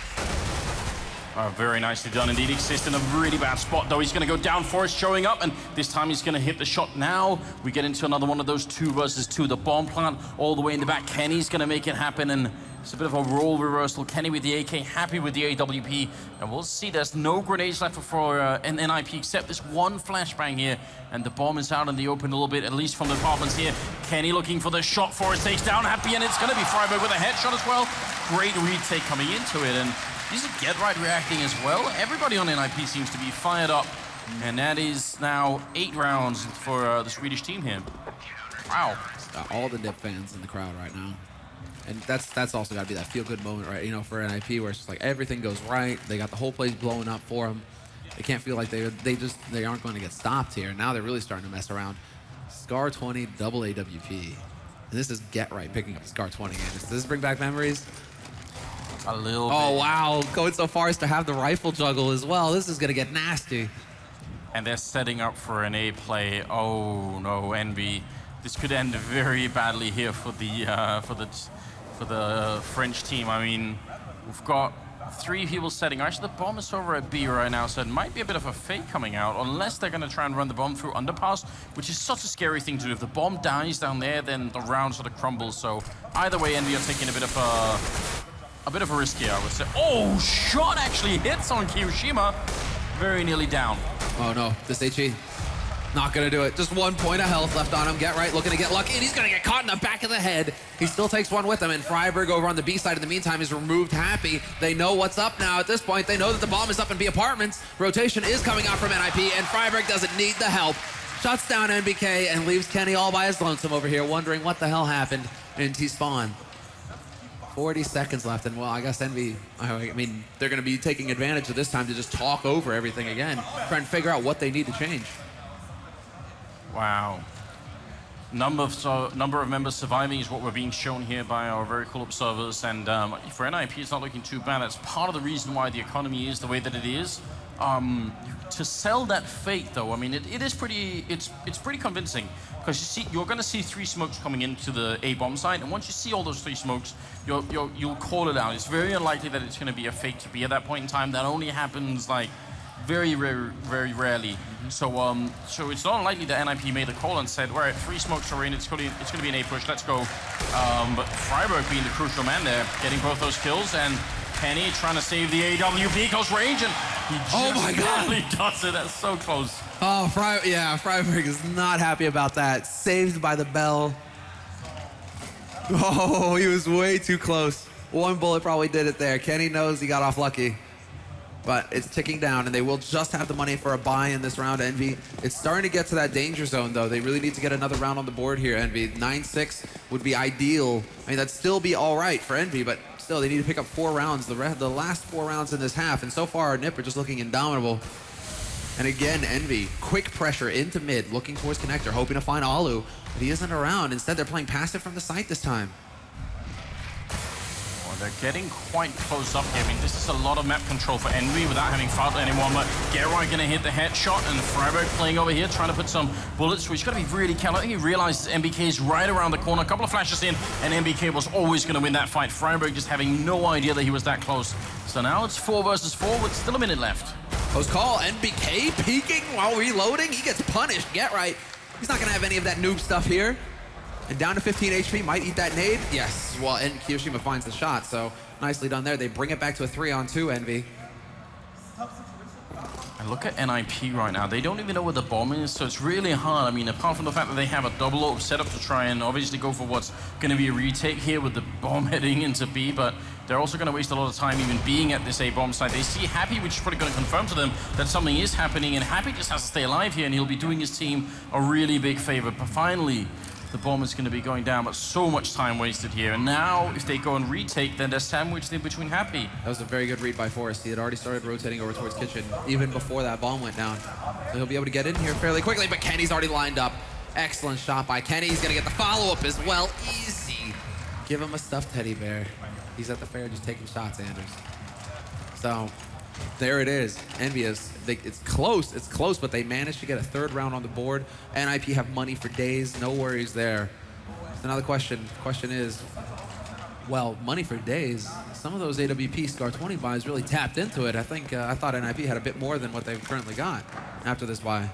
Very nicely done indeed. Exist in a really bad spot, though. He's going to go down for it, showing up, and this time he's going to hit the shot now. We get into another one of those 2 versus 2. The bomb plant all the way in the back. Kenny's going to make it happen, and it's a bit of a role reversal. Kenny with the AK, happy with the AWP, and we'll see there's no grenades left for NiP except this one flashbang here, and the bomb is out in the open a little bit, at least from the apartments here. Kenny looking for the shot for it, takes down Happy, and it's going to be Freiberg with a headshot as well. Great retake coming into it, and these are Get Right reacting as well. Everybody on NiP seems to be fired up, and that is now 8 rounds for the Swedish team here. Wow. All the NiP fans in the crowd right now. And that's also got to be that feel-good moment, right? For NiP, where it's just like everything goes right. They got the whole place blowing up for them. They can't feel like they aren't going to get stopped here. Now they're really starting to mess around. Scar 20 double AWP. And this is Get Right picking up Scar 20. Does this bring back memories? A little bit. Oh, wow. Going so far as to have the rifle juggle as well. This is going to get nasty. And they're setting up for an A play. Oh, no, Envy. This could end very badly here for the French team. I mean, we've got 3 people setting. Actually, the bomb is over at B right now, so it might be a bit of a fake coming out, unless they're going to try and run the bomb through underpass, which is such a scary thing to do. If the bomb dies down there, then the round sort of crumbles. So either way, Envy are taking a bit of a risk here, I would say. Oh, shot actually hits on Kiyoshima. Very nearly down. Oh no, this HE. Not gonna do it. Just 1 point of health left on him. Get Right looking to get lucky, and he's gonna get caught in the back of the head. He still takes 1 with him, and Freiberg over on the B side in the meantime is removed Happy. They know what's up now at this point. They know that the bomb is up in B apartments. Rotation is coming out from NiP, and Freiberg doesn't need the help. Shuts down NBK and leaves Kenny all by his lonesome over here, wondering what the hell happened in T-Spawn. 40 seconds left, and well, I guess Envy, I mean, they're going to be taking advantage of this time to just talk over everything again, try and figure out what they need to change. Wow. Number of members surviving is what we're being shown here by our very cool observers, and for NiP it's not looking too bad. That's part of the reason why the economy is the way that it is. To sell that Fate though, I mean it is pretty, it's pretty convincing, because you're going to see 3 smokes coming into the A bomb site, and once you see all those 3 smokes, you'll call it out. It's very unlikely that it's going to be a Fate to be at that point in time. That only happens like very rarely. So it's not unlikely that NiP made a call and said, all right, 3 smokes are in, it's going to be an A push, let's go. But friberg being the crucial man there, getting both those kills, and Penny trying to save the AWP, goes range, and he just barely does it. That's so close. Oh, friberg is not happy about that. Saved by the bell. Oh, he was way too close. 1 bullet probably did it there. Kenny knows he got off lucky. But it's ticking down, and they will just have the money for a buy in this round, Envy. It's starting to get to that danger zone, though. They really need to get another round on the board here, Envy. 9-6 would be ideal. I mean, that'd still be all right for Envy, but still, they need to pick up 4 rounds, the last 4 rounds in this half. And so far, NiP are just looking indomitable. And again, Envy, quick pressure into mid, looking towards connector, hoping to find Alu, but he isn't around. Instead, they're playing passive from the site this time. They're getting quite close up here. I mean, this is a lot of map control for Envy without having fought anyone. But Gerard gonna hit the headshot, and friberg playing over here, trying to put some bullets. So he's gotta be really careful. I think he realizes MBK is right around the corner. A couple of flashes in, and MBK was always gonna win that fight. friberg just having no idea that he was that close. So now it's 4 versus 4 with still a minute left. Close call. MBK peeking while reloading. He gets punished. Get right. He's not gonna have any of that noob stuff here. And down to 15 HP, might eat that nade. Yes, well, and Kiyoshima finds the shot, so nicely done there. They bring it back to a 3-on-2, Envy. And look at NiP right now. They don't even know where the bomb is, so it's really hard. I mean, apart from the fact that they have a double AWP setup to try and obviously go for what's going to be a retake here with the bomb heading into B, but they're also going to waste a lot of time even being at this A bomb site. They see Happy, which is probably going to confirm to them that something is happening, and Happy just has to stay alive here, and he'll be doing his team a really big favor. But finally, the bomb is going to be going down, but so much time wasted here. And now, if they go and retake, then they're sandwiched in between Happy. That was a very good read by Forrest. He had already started rotating over towards Kitchen, even before that bomb went down. So he'll be able to get in here fairly quickly, but Kenny's already lined up. Excellent shot by Kenny. He's going to get the follow-up as well. Easy. Give him a stuffed teddy bear. He's at the fair just taking shots, Anders. So, there it is. EnvyUs. It's close, but they managed to get a 3rd round on the board. NiP have money for days, no worries there. So now the question is, well, money for days. Some of those AWP SCAR 20 buys really tapped into it. I thought NiP had a bit more than what they've currently got after this buy.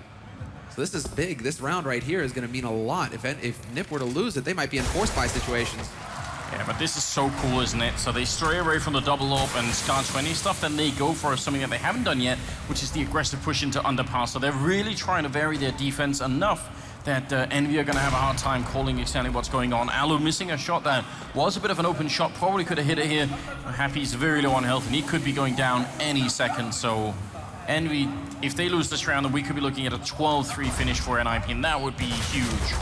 So this is big. This round right here is going to mean a lot. If NiP were to lose it, they might be in forced buy situations. Yeah, but this is so cool, isn't it? So they stray away from the double AWP and SCAR 20 stuff, then they go for something that they haven't done yet, which is the aggressive push into underpass. So they're really trying to vary their defense enough that Envy are going to have a hard time calling exactly what's going on. Alu missing a shot that was a bit of an open shot, probably could have hit it here. Happy's very low on health, and he could be going down any second. So Envy, if they lose this round, then we could be looking at a 12-3 finish for NiP, and that would be huge.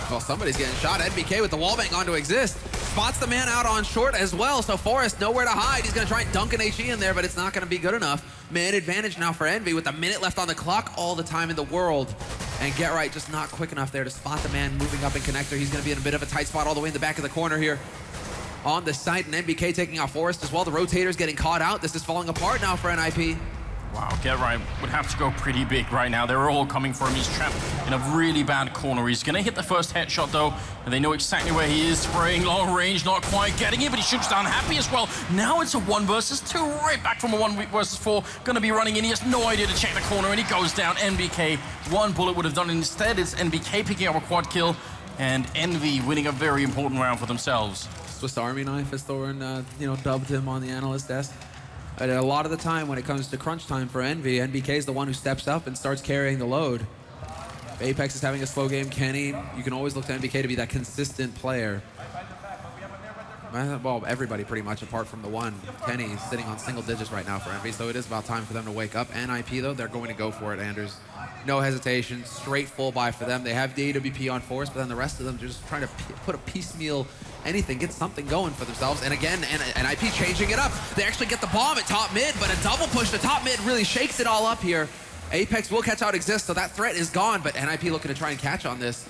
Well, somebody's getting shot. NBK with the wallbang on to exist. Spots the man out on short as well, so Forrest nowhere to hide. He's going to try and dunk an HE in there, but it's not going to be good enough. Man advantage now for Envy with a minute left on the clock, all the time in the world. And Get Right just not quick enough there to spot the man moving up in connector. He's going to be in a bit of a tight spot all the way in the back of the corner here. On the site, and NBK taking out Forrest as well. The rotator's getting caught out. This is falling apart now for NiP. Wow, Get Right would have to go pretty big right now. They're all coming for him. He's trapped in a really bad corner. He's going to hit the first headshot, though, and they know exactly where he is. Spraying long range, not quite getting it, but he shoots down Happy as well. Now it's a 1 versus 2, right back from a 1 versus 4. Going to be running in. He has no idea to check the corner, and he goes down. NBK, 1 bullet would have done it. Instead, it's NBK picking up a quad kill, and Envy winning a very important round for themselves. Swiss Army knife, as Thorin, dubbed him on the analyst desk. And a lot of the time when it comes to crunch time for Envy, NBK is the one who steps up and starts carrying the load. If Apex is having a slow game, Kenny, you can always look to NBK to be that consistent player. Well, everybody pretty much, apart from the one. Kenny is sitting on single digits right now for Envy, so it is about time for them to wake up. NiP, though, they're going to go for it, Anders. No hesitation, straight full buy for them. They have the AWP on Force, but then the rest of them, they're just trying to put a piecemeal anything, get something going for themselves. And again, NiP changing it up. They actually get the bomb at top mid, but a double push to top mid really shakes it all up here. Apex will catch out Exist, so that threat is gone, but NiP looking to try and catch on this.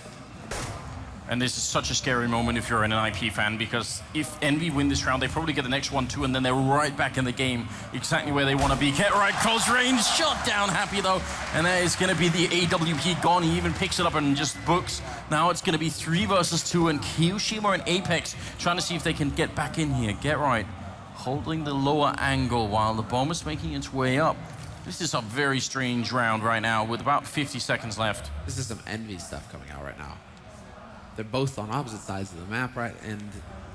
And this is such a scary moment if you're an NiP fan, because if Envy win this round, they probably get the next one too, and then they're right back in the game, exactly where they want to be. Get right, close range, shot down, Happy though, and that is going to be the AWP gone. He even picks it up and just books. Now it's going to be 3 versus 2, and kioShiMa and Apex trying to see if they can get back in here. Get right, holding the lower angle while the bomb is making its way up. This is a very strange round right now with about 50 seconds left. This is some Envy stuff coming out right now. They're both on opposite sides of the map, right? And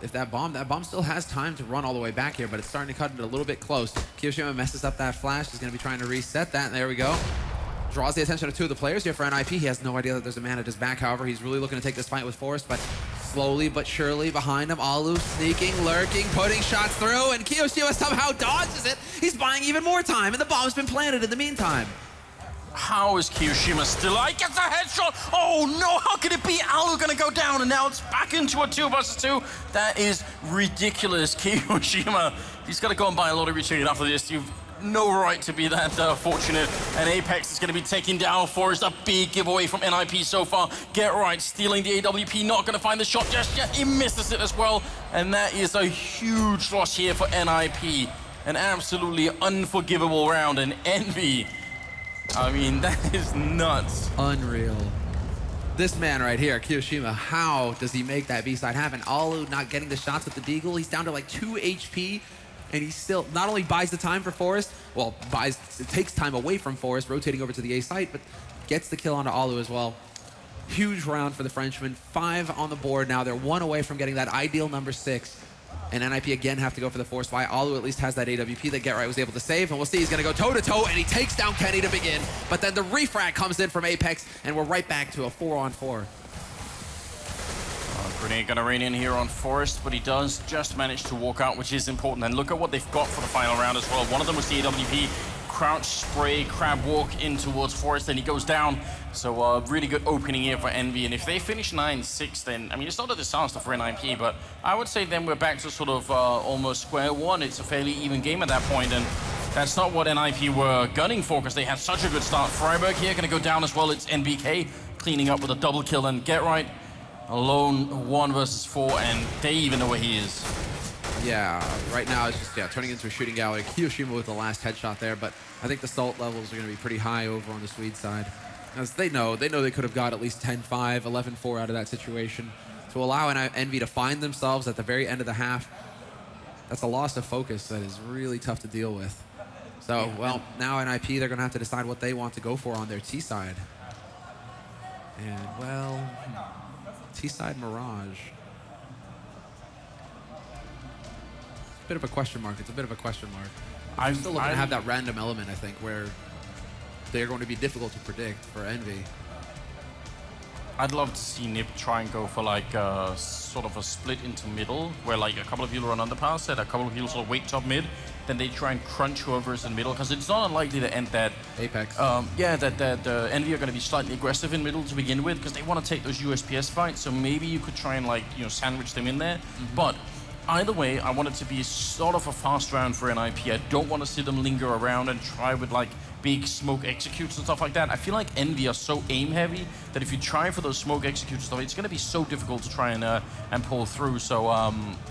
if that bomb still has time to run all the way back here, but it's starting to cut it a little bit close. kioShiMa messes up that flash. He's going to be trying to reset that, and there we go. Draws the attention of 2 of the players here for NiP. He has no idea that there's a man at his back, however. He's really looking to take this fight with Forrest, but slowly but surely behind him, Alu sneaking, lurking, putting shots through, and kioShiMa somehow dodges it. He's buying even more time, and the bomb's been planted in the meantime. How is kioShiMa still? I get the headshot. Oh no, how could it be? Alu gonna go down, and now it's back into a 2 versus 2. That is ridiculous. kioShiMa, he's got to go and buy a lot of retreat after this. You've no right to be that fortunate. And Apex is going to be taking down Forrest. A big giveaway from NiP so far. Get right, stealing the AWP, not going to find the shot just yet. He misses it as well. And that is a huge loss here for NiP. An absolutely unforgivable round. And Envy, I mean, that is nuts. Unreal. This man right here, kioShiMa, how does he make that B-side happen? Alu not getting the shots with the Deagle. He's down to like 2 HP, and he still not only buys the time for Forrest, well, it takes time away from Forrest, rotating over to the A site, but gets the kill onto Alu as well. Huge round for the Frenchman. 5 on the board now. They're 1 away from getting that ideal number 6. And NiP again have to go for the force buy. Alu at least has that AWP that Get Right was able to save, and we'll see he's gonna go toe-to-toe, and he takes down Kenny to begin. But then the refrag comes in from Apex, and we're right back to a 4-on-4. Grenade gonna rain in here on Forrest, but he does just manage to walk out, which is important. And look at what they've got for the final round as well. One of them was the AWP. Crouch spray, crab walk in towards Forrest, and he goes down. So really good opening here for Envy. And if they finish 9-6, then, I mean, it's not a disaster for NiP, but I would say then we're back to sort of almost square one. It's a fairly even game at that point, and that's not what NiP were gunning for, because they had such a good start. Freiburg here gonna go down as well. It's NBK cleaning up with a double kill, and Get Right alone 1 versus 4, and they even know where he is. Yeah, right now it's just turning into a shooting gallery. kioShiMa with the last headshot there, but I think the salt levels are going to be pretty high over on the Swede side. As they know they could have got at least 10-5, 11-4 out of that situation. To allow Envy to find themselves at the very end of the half, that's a loss of focus that is really tough to deal with. So, well, now NiP, they're going to have to decide what they want to go for on their T side. And, well, T side Mirage. Bit of a question mark. It's a bit of a question mark. I'm still looking to have that random element, I think, where they're going to be difficult to predict for Envy. I'd love to see NiP try and go for like sort of a split into middle, where like a couple of people run underpass and a couple of people sort of wait top mid, then they try and crunch whoever is in middle, because it's not unlikely to end that Apex. Yeah, that Envy are going to be slightly aggressive in middle to begin with, because they want to take those USPS fights. So maybe you could try and like sandwich them in there, but. Either way, I want it to be sort of a fast round for NiP. I don't want to see them linger around and try with like big smoke executes and stuff like that. I feel like Envy are so aim heavy that if you try for those smoke executes stuff, it's going to be so difficult to try and pull through. So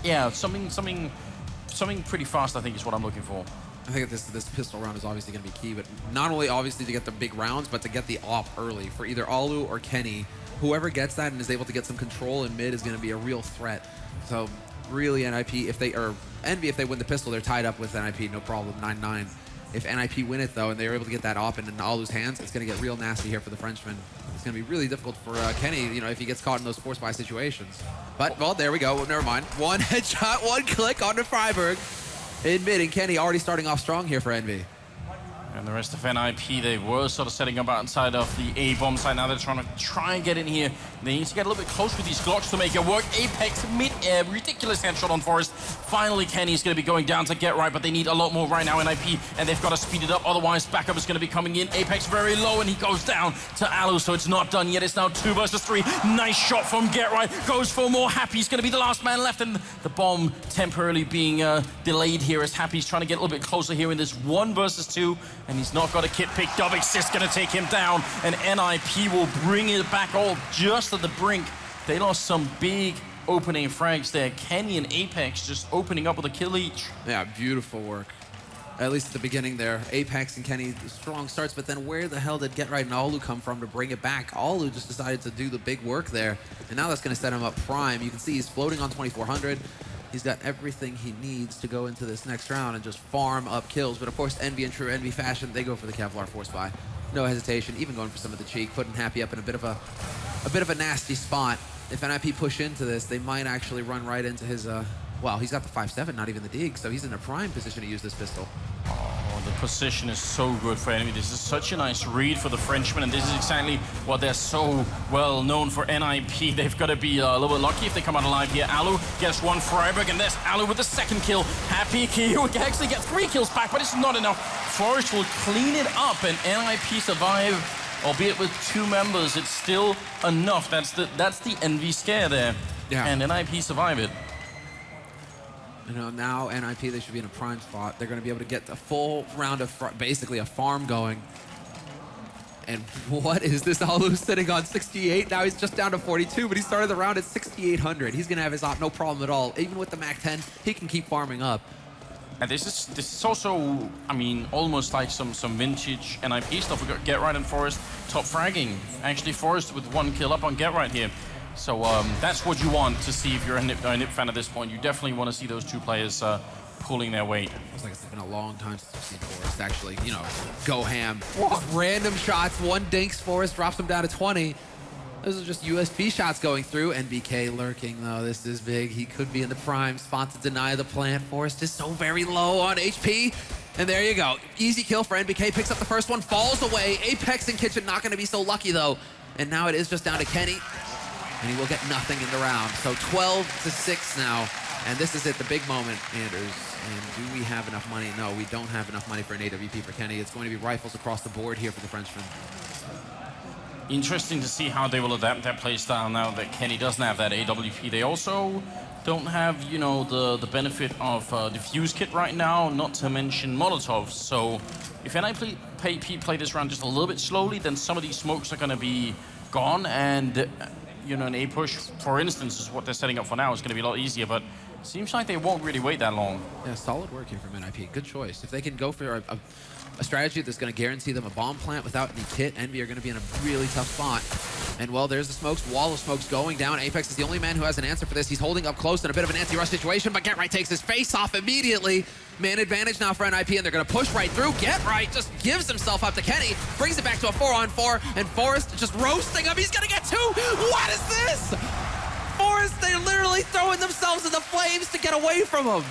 yeah, something pretty fast, I think, is what I'm looking for. I think this pistol round is obviously going to be key, but not only obviously to get the big rounds, but to get the op early for either Alu or Kenny. Whoever gets that and is able to get some control in mid is going to be a real threat. So. Really, Envy, if they win the pistol, they're tied up with NiP, no problem, 9-9. If NiP win it, though, and they're able to get that op in Alu's hands, it's going to get real nasty here for the Frenchman. It's going to be really difficult for Kenny, if he gets caught in those force buy situations. But, well, there we go. Well, never mind. 1 headshot, 1 click onto Freiburg in mid, and Kenny already starting off strong here for Envy. And the rest of NiP, they were sort of setting up outside of the A-bomb side. Now they're trying to get in here. They need to get a little bit close with these Glocks to make it work. Apex mid-air, ridiculous headshot on Forest. Finally, Kenny's going to be going down to get right, but they need a lot more right now, NiP, and they've got to speed it up. Otherwise, backup is going to be coming in. Apex very low, and he goes down to Alu, so it's not done yet. It's now 2 versus 3. Nice shot from Get Right. Goes for more. Happy's going to be the last man left, and the bomb temporarily being delayed here as Happy's trying to get a little bit closer here in this 1 versus 2. And he's not got a kit picked up. Exist gonna take him down, and NiP will bring it back all just at the brink. They lost some big opening frags there. Kenny and Apex just opening up with a kill each. Yeah, beautiful work. At least at the beginning there. Apex and Kenny, strong starts, but then where the hell did Get Right and Alu come from to bring it back? Alu just decided to do the big work there, and now that's gonna set him up prime. You can see he's floating on 2400. He's got everything he needs to go into this next round and just farm up kills. But of course, Envy in true Envy fashion, they go for the Kevlar Force Buy. No hesitation, even going for some of the cheek, putting Happy up in a bit of a nasty spot. If NiP push into this, they might actually run right into his, well, he's got the 5.7, not even the dig, so he's in a prime position to use this pistol. Oh, the position is so good for Envy. This is such a nice read for the Frenchman, and this is exactly what they're so well known for. NiP, they've got to be a little bit lucky if they come out alive here. Alu gets 1 Freiburg, and there's Alu with the 2nd kill. Happy Kyo actually gets 3 kills back, but it's not enough. Forest will clean it up, and NiP survive, albeit with 2 members. It's still enough. That's the Envy scare there. Yeah. And NiP survive it. You know, now NiP, they should be in a prime spot. They're going to be able to get a full round of, basically a farm going. And what is this? Alu sitting on 68. Now he's just down to 42, but he started the round at 6,800. He's going to have his op, no problem at all. Even with the Mac 10, he can keep farming up. And this is also, I mean, almost like some vintage NiP stuff. We got Get Right and Forest top fragging. Actually, Forest with 1 kill up on Get Right here. So that's what you want to see if you're a NiP fan at this point. You definitely want to see those 2 players pulling their weight. It's like it's been a long time since we've seen Forest actually, you know, go ham. Just random shots, 1 dinks, Forest drops him down to 20. Those are just USP shots going through. NBK lurking though, this is big. He could be in the prime spot to deny the plant. Forest is so very low on HP. And there you go, easy kill for NBK, picks up the first one, falls away. Apex and Kitchen not gonna be so lucky though. And now it is just down to Kenny. And he will get nothing in the round. So 12-6 now. And this is it, the big moment, Anders. And do we have enough money? No, we don't have enough money for an AWP for Kenny. It's going to be rifles across the board here for the Frenchman. Interesting to see how they will adapt their playstyle now that Kenny doesn't have that AWP. They also don't have, you know, the benefit of Diffuse Kit right now, not to mention Molotovs. So if NiP play this round just a little bit slowly, then some of these smokes are going to be gone, and you know, an A push, for instance, is what they're setting up for now. It's going to be a lot easier, but it seems like they won't really wait that long. Yeah, solid work here from NiP. Good choice. If they can go for a strategy that's going to guarantee them a bomb plant without any kit, Envy are going to be in a really tough spot. And well, there's the smokes, wall of smokes going down. Apex is the only man who has an answer for this. He's holding up close in a bit of an anti-rush situation, but Get Right takes his face off immediately. Man advantage now for NiP, and they're going to push right through. Get Right just gives himself up to Kenny, brings it back to a 4-on-4, and Forest just roasting him. He's going to get 2. What is this? Forest, they're literally throwing themselves in the flames to get away from him.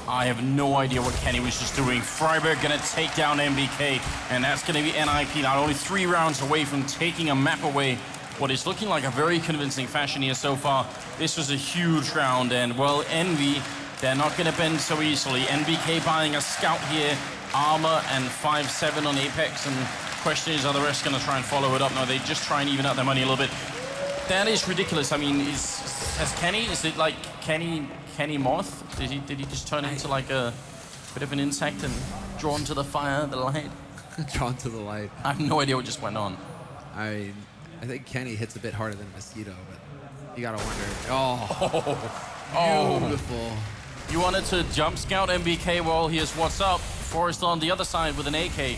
I have no idea what Kenny was just doing. Freiburg gonna take down MBK, and that's gonna be NiP now only 3 rounds away from taking a map away. What is looking like a very convincing fashion here so far. This was a huge round, and well, Envy, they're not gonna bend so easily. NBK buying a scout here, armor and 5.7 on Apex, and the question is, are the rest gonna try and follow it up? No, they just try and even out their money a little bit. That is ridiculous. I mean, is it like Kenny Moth? Did he just turn into like a bit of an insect and drawn to the fire, the light? Drawn to the light. I have no idea what just went on. I think Kenny hits a bit harder than a mosquito, but you gotta wonder. Oh, beautiful. You wanted to jump scout MBK? Well, here's what's up. Forrest on the other side with an AK.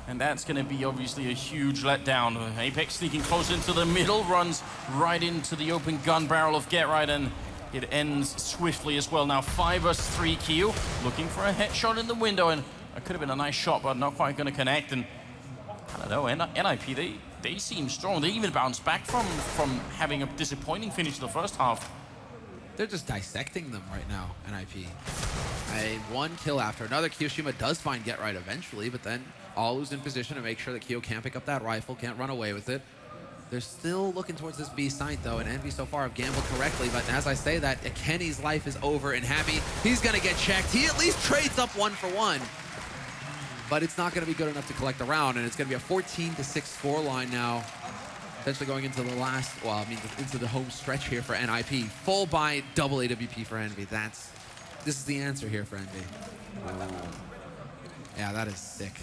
And that's going to be obviously a huge letdown. Apex sneaking close into the middle, runs right into the open gun barrel of Get Right, and it ends swiftly as well. Now 5 versus 3 Q, looking for a headshot in the window, and it could have been a nice shot, but not quite going to connect. And I don't know, NiP, they seem strong. They even bounced back from having a disappointing finish to the first half. they're just dissecting them right now, NiP. One kill after another. Kiyoshima does find Get Right eventually, but then Alu's in position to make sure that Kyo can't pick up that rifle, can't run away with it. They're still looking towards this B site, though, and Envy so far have gambled correctly, but as I say that, Kenny's life is over, and Happy, he's going to get checked. He at least trades up 1-for-1, but it's not going to be good enough to collect the round, and it's going to be a 14-6 scoreline now, essentially going into the last, well, I mean, into the home stretch here for NiP. Full buy, double AWP for Envy. This is the answer here for Envy. Yeah, that is sick.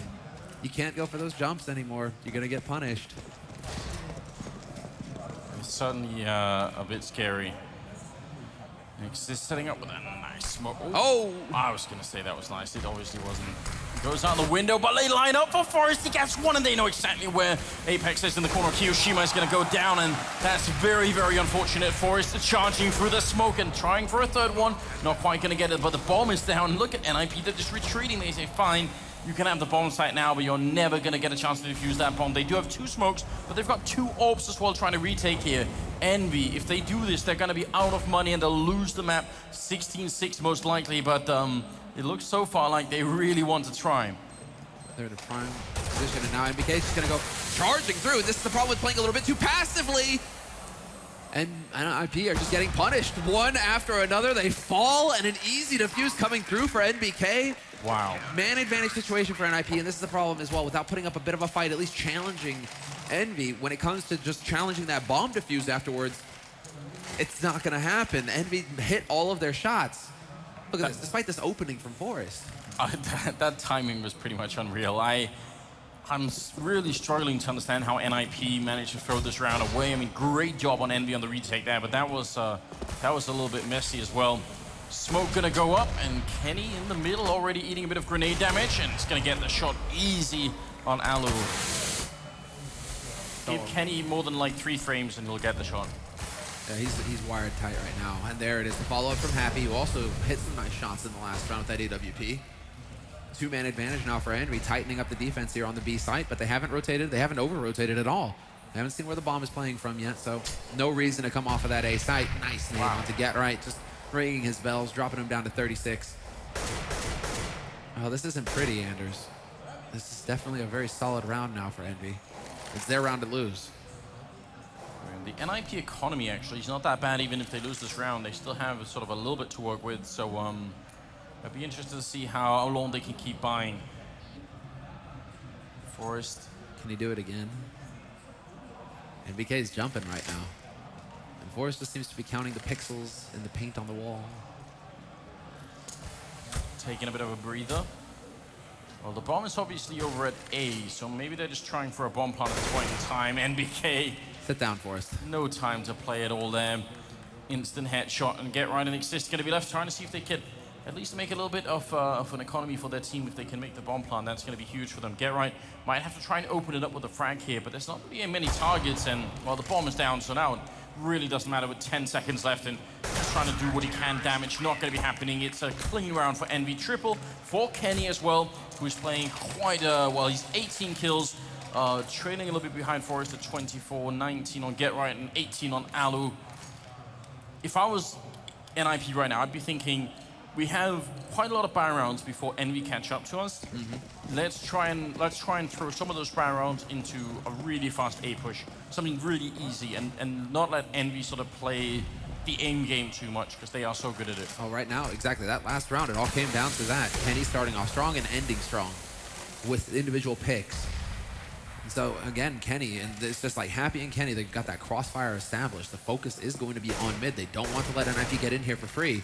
You can't go for those jumps anymore. You're going to get punished. It's certainly a bit scary. He's setting up with a nice smoke. Oh! I was going to say that was nice. It obviously wasn't. Goes out the window, but they line up for Forest. He gets one, and they know exactly where Apex is in the corner. Kiyoshima is going to go down, and that's very, very unfortunate. Forest charging through the smoke and trying for a third one. Not quite going to get it, but the bomb is down. Look at NiP. They're just retreating. They say, fine, you can have the bomb site now, but you're never going to get a chance to defuse that bomb. They do have 2 smokes, but they've got 2 orbs as well trying to retake here. Envy, if they do this, they're going to be out of money, and they'll lose the map 16-6 most likely, but it looks so far like they really want to try. They're in a prime position, and now NBK is just going to go charging through. This is the problem with playing a little bit too passively. And NiP are just getting punished one after another. They fall, and an easy defuse coming through for NBK. Wow. Man advantage situation for NiP, and this is the problem as well. Without putting up a bit of a fight, at least challenging Envy, when it comes to just challenging that bomb defuse afterwards, it's not going to happen. Envy hit all of their shots. Look at this, despite this opening from Forest. That timing was pretty much unreal. I'm really struggling to understand how NiP managed to throw this round away. I mean, great job on Envy on the retake there, but that was a little bit messy as well. Smoke gonna go up, and Kenny in the middle already eating a bit of grenade damage, and it's gonna get the shot easy on Alu. Give Kenny more than like 3 frames and he'll get the shot. Yeah, he's wired tight right now. And there it is, the follow-up from Happy, who also hit some nice shots in the last round with that AWP. 2-man advantage now for Envy, tightening up the defense here on the B site, but they haven't rotated, they haven't over-rotated at all. They haven't seen where the bomb is playing from yet, so no reason to come off of that A site. Nice nade on to Get Right, just ringing his bells, dropping him down to 36. Oh, this isn't pretty, Anders. This is definitely a very solid round now for Envy. It's their round to lose. The NiP economy actually is not that bad. Even if they lose this round, they still have sort of a little bit to work with. So I'd be interested to see how long they can keep buying. Forest. Can he do it again? NBK is jumping right now. And Forest just seems to be counting the pixels in the paint on the wall. Taking a bit of a breather. Well, the bomb is obviously over at A, so maybe they're just trying for a bomb plant at this point in time. NBK. Sit down, Forest. No time to play at all there. Instant headshot, and Get Right and Exist going to be left trying to see if they can at least make a little bit of an economy for their team. If they can make the bomb plant, that's going to be huge for them. Get Right might have to try and open it up with a frag here, but there's not really many targets, and well, the bomb is down, so now it really doesn't matter with 10 seconds left, and just trying to do what he can. Damage not going to be happening. It's a clean round for Envy. Triple for Kenny as well, who's playing quite well. He's 18 kills. Trailing a little bit behind Forest at 24, 19 on Get Right and 18 on Alu. If I was NiP right now, I'd be thinking we have quite a lot of buy rounds before Envy catch up to us. Let's try and throw some of those buy rounds into a really fast A push, something really easy, and not let Envy sort of play the aim game too much because they are so good at it. Oh, right now, exactly. That last round, it all came down to that. Kenny starting off strong and ending strong with individual picks. So again, Kenny, and it's just like Happy and Kenny, they've got that crossfire established. The focus is going to be on mid. They don't want to let NiP get in here for free.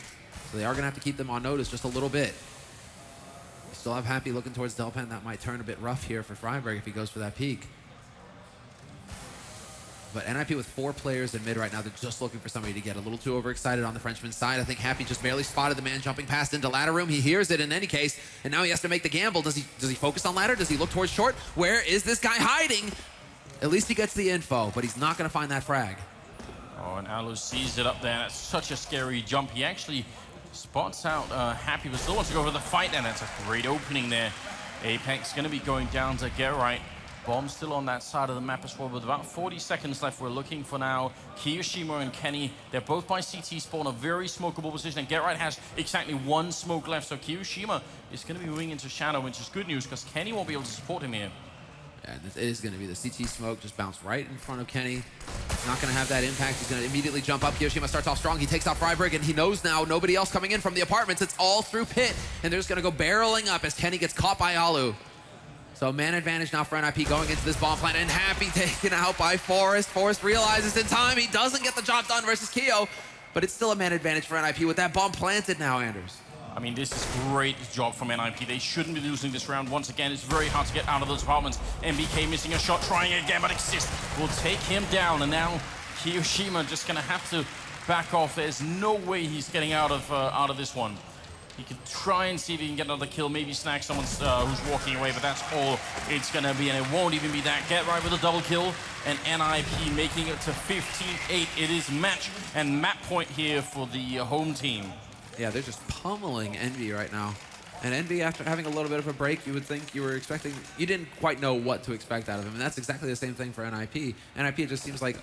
So they are going to have to keep them on notice just a little bit. We still have Happy looking towards Delpen. That might turn a bit rough here for Freiburg if he goes for that peak. But NiP with 4 players in mid right now, they're just looking for somebody to get a little too overexcited on the Frenchman's side. I think Happy just barely spotted the man jumping past into ladder room. He hears it in any case, and now he has to make the gamble. Does he focus on ladder? Does he look towards short? Where is this guy hiding? At least he gets the info, but he's not going to find that frag. Oh, and Alu sees it up there. That's such a scary jump. He actually spots out Happy, but still wants to go for the fight, and that's a great opening there. Apex going to be going down to Get Right. bomb still on that side of the map as well. With about 40 seconds left, we're looking for now Kiyoshima and Kenny. They're both by CT spawn, a very smokeable position. And GetRight has exactly one smoke left. So Kiyoshima is going to be moving into Shadow, which is good news because Kenny won't be able to support him here. Yeah, this is going to be the CT smoke, just bounced right in front of Kenny. He's not going to have that impact. He's going to immediately jump up. Kiyoshima starts off strong. He takes out Freiburg, and he knows now nobody else coming in from the apartments. It's all through pit, and they're just going to go barreling up as Kenny gets caught by Alu. So man advantage now for NiP going into this bomb plant, and Happy taken out by Forrest. Forrest realizes in time he doesn't get the job done versus Kyo, but it's still a man advantage for NiP with that bomb planted now, Anders. I mean, this is great job from NiP. They shouldn't be losing this round. Once again, it's very hard to get out of those apartments. MBK missing a shot, trying again, but Exist will take him down. And now Kiyoshima just going to have to back off. There's no way he's getting out of this one. He could try and see if he can get another kill, maybe snag someone who's walking away, but that's all it's going to be, and it won't even be that. GetRight with a double kill, and NiP making it to 15-8. It is match and map point here for the home team. Yeah, they're just pummeling Envy right now. And Envy, after having a little bit of a break, you would think you were expecting, you didn't quite know what to expect out of him. And that's exactly the same thing for NiP. NiP just seems like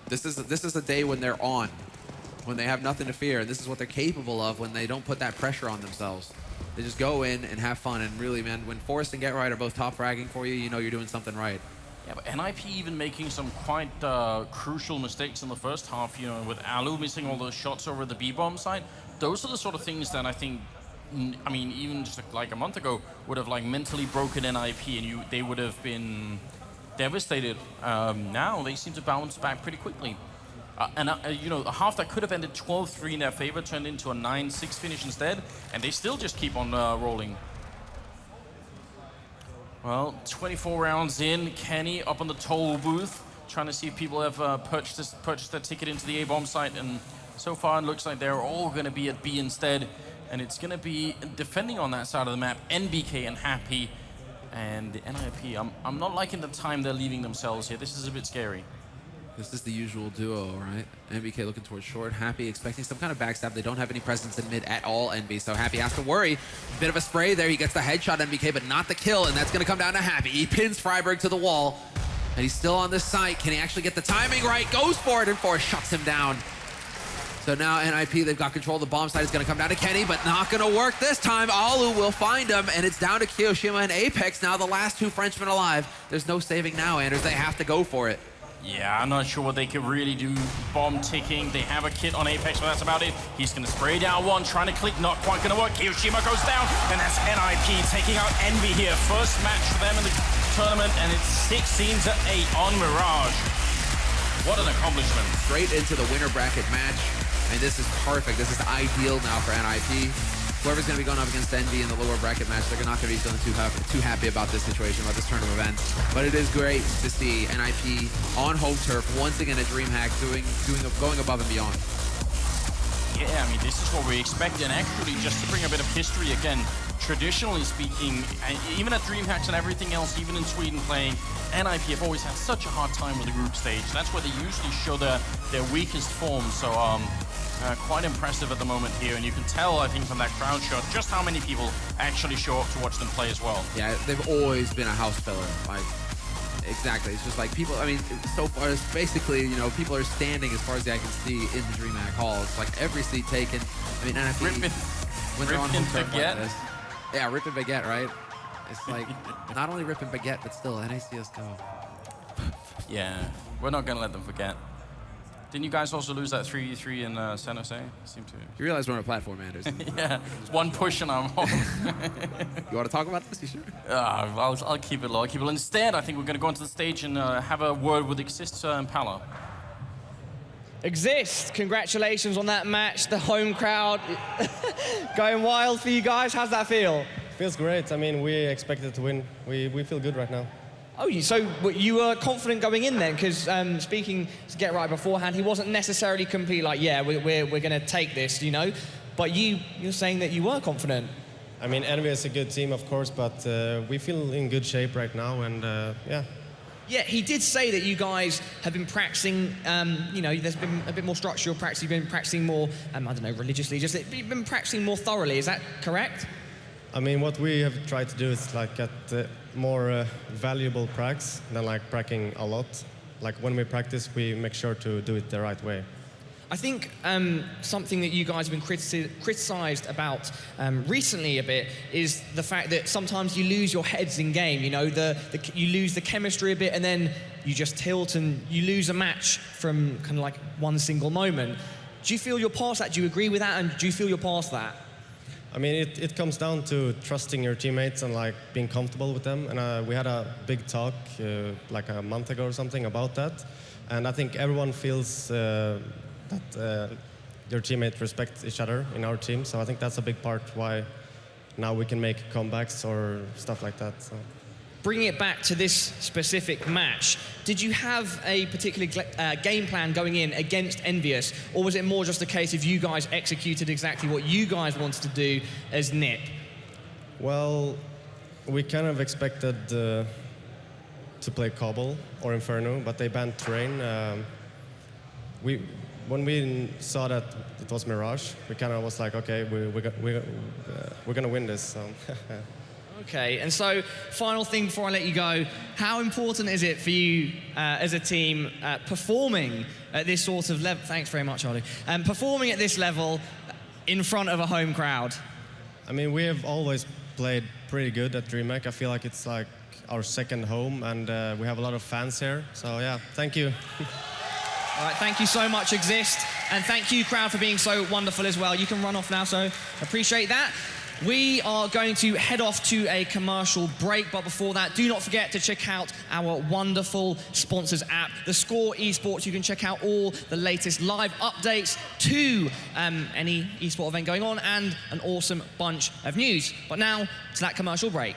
this is a day when they're on, when they have nothing to fear. And this is what they're capable of when they don't put that pressure on themselves. They just go in and have fun. And really, man, when Forrest and GetRight are both top fragging for you, you know you're doing something right. Yeah, but NiP even making some quite crucial mistakes in the first half, you know, with Alu missing all those shots over the B-bomb side. Those are the sort of things that I think, I mean, even just like a month ago, would have like mentally broken NiP, and they would have been devastated. Now they seem to bounce back pretty quickly. You know, a half that could have ended 12-3 in their favor turned into a 9-6 finish instead, and they still just keep on rolling. Well, 24 rounds in, Kenny up on the toll booth, trying to see if people have purchased their ticket into the A-bomb site, and so far it looks like they're all going to be at B instead, and it's going to be defending on that side of the map, NBK and Happy, and the NiP. I'm not liking the time they're leaving themselves here. This is a bit scary. This is the usual duo, right? NBK looking towards short. Happy expecting some kind of backstab. They don't have any presence in mid at all, NB, so Happy has to worry. Bit of a spray there. He gets the headshot, NBK, but not the kill, and that's going to come down to Happy. He pins Freiburg to the wall, and he's still on this site. Can he actually get the timing right? Goes for it, and Forrest shuts him down. So now NiP, they've got control of the bomb site. It's going to come down to Kenny, but not going to work this time. Alu will find him, and it's down to Kiyoshima and Apex now, the last two Frenchmen alive. There's no saving now, Anders. They have to go for it. Yeah, I'm not sure what they could really do. Bomb ticking. They have a kit on Apex, but that's about it. He's going to spray down one, trying to click, not quite going to work. Kiyoshima goes down, and that's NiP taking out Envy here. First match for them in the tournament, and it's 16-8 on Mirage. What an accomplishment. Straight into the winner bracket match, and this is perfect. This is ideal now for NiP. Whoever's going to be going up against Envy in the lower bracket match, they're not going to be feeling too happy about this situation, about this turn of events. But it is great to see NiP on home turf once again at DreamHack going above and beyond. Yeah, I mean, this is what we expect, and actually, just to bring a bit of history again, traditionally speaking, even at DreamHacks and everything else, even in Sweden playing, NiP have always had such a hard time with the group stage. That's where they usually show their weakest form, so quite impressive at the moment here, and you can tell, I think, from that crowd shot, just how many people actually show up to watch them play as well. Yeah, they've always been a house filler. Like, exactly. It's just like people, I mean, so far, it's basically, you know, people are standing as far as the eye can see in the DreamHack Hall. It's like every seat taken. I mean, NiP, when they're on home turf like this. Yeah, rip and baguette, right? It's like, not only rip and baguette, but still, NACSGO. Yeah, we're not going to let them forget. Didn't you guys also lose that 3-3 in San Jose? Seem to. You realize we're on a platform, Anders. Yeah, it's one push and I'm home. You want to talk about this? You sure? I'll keep it low. I'll keep it low. Instead, I think we're going to go onto the stage and have a word with Exist and Pala. Exist, congratulations on that match. The home crowd going wild for you guys. How's that feel? Feels great. I mean, we expected to win. We feel good right now. Oh, so you were confident going in then? Because speaking to GetRight beforehand, he wasn't necessarily completely like, yeah, we're going to take this, you know? But you're saying that you were confident. I mean, Envy is a good team, of course, but we feel in good shape right now, and yeah. Yeah, he did say that you guys have been practicing, you know, there's been a bit more structural practice, you've been practicing more, I don't know, religiously, just you've been practicing more thoroughly, is that correct? I mean, what we have tried to do is like get more valuable pracs than like pracking a lot. Like when we practice, we make sure to do it the right way. I think something that you guys have been criticized about recently a bit is the fact that sometimes you lose your heads in game. You know, you lose the chemistry a bit, and then you just tilt and you lose a match from kind of like one single moment. Do you feel you're past that? Do you agree with that? And do you feel you're past that? I mean, it comes down to trusting your teammates and like being comfortable with them. And we had a big talk like a month ago or something about that. And I think everyone feels that your teammates respect each other in our team. So I think that's a big part why now we can make comebacks or stuff like that. So. Bringing it back to this specific match, did you have a particular game plan going in against EnvyUs, or was it more just a case of you guys executed exactly what you guys wanted to do as NiP? Well, we kind of expected to play Cobble or Inferno, but they banned Terrain. When we saw that it was Mirage, we kind of was like, okay, we're gonna win this. So. Okay, and so final thing before I let you go, how important is it for you as a team performing at this sort of level? Thanks very much, Ollie. Performing at this level in front of a home crowd? I mean, we have always played pretty good at DreamHack. I feel like it's like our second home, and we have a lot of fans here. So yeah, thank you. All right, thank you so much, Exist, and thank you, crowd, for being so wonderful as well. You can run off now, so appreciate that. We are going to head off to a commercial break, but before that, do not forget to check out our wonderful sponsors app, theScore eSports. You can check out all the latest live updates to any eSport event going on and an awesome bunch of news. But now to that commercial break.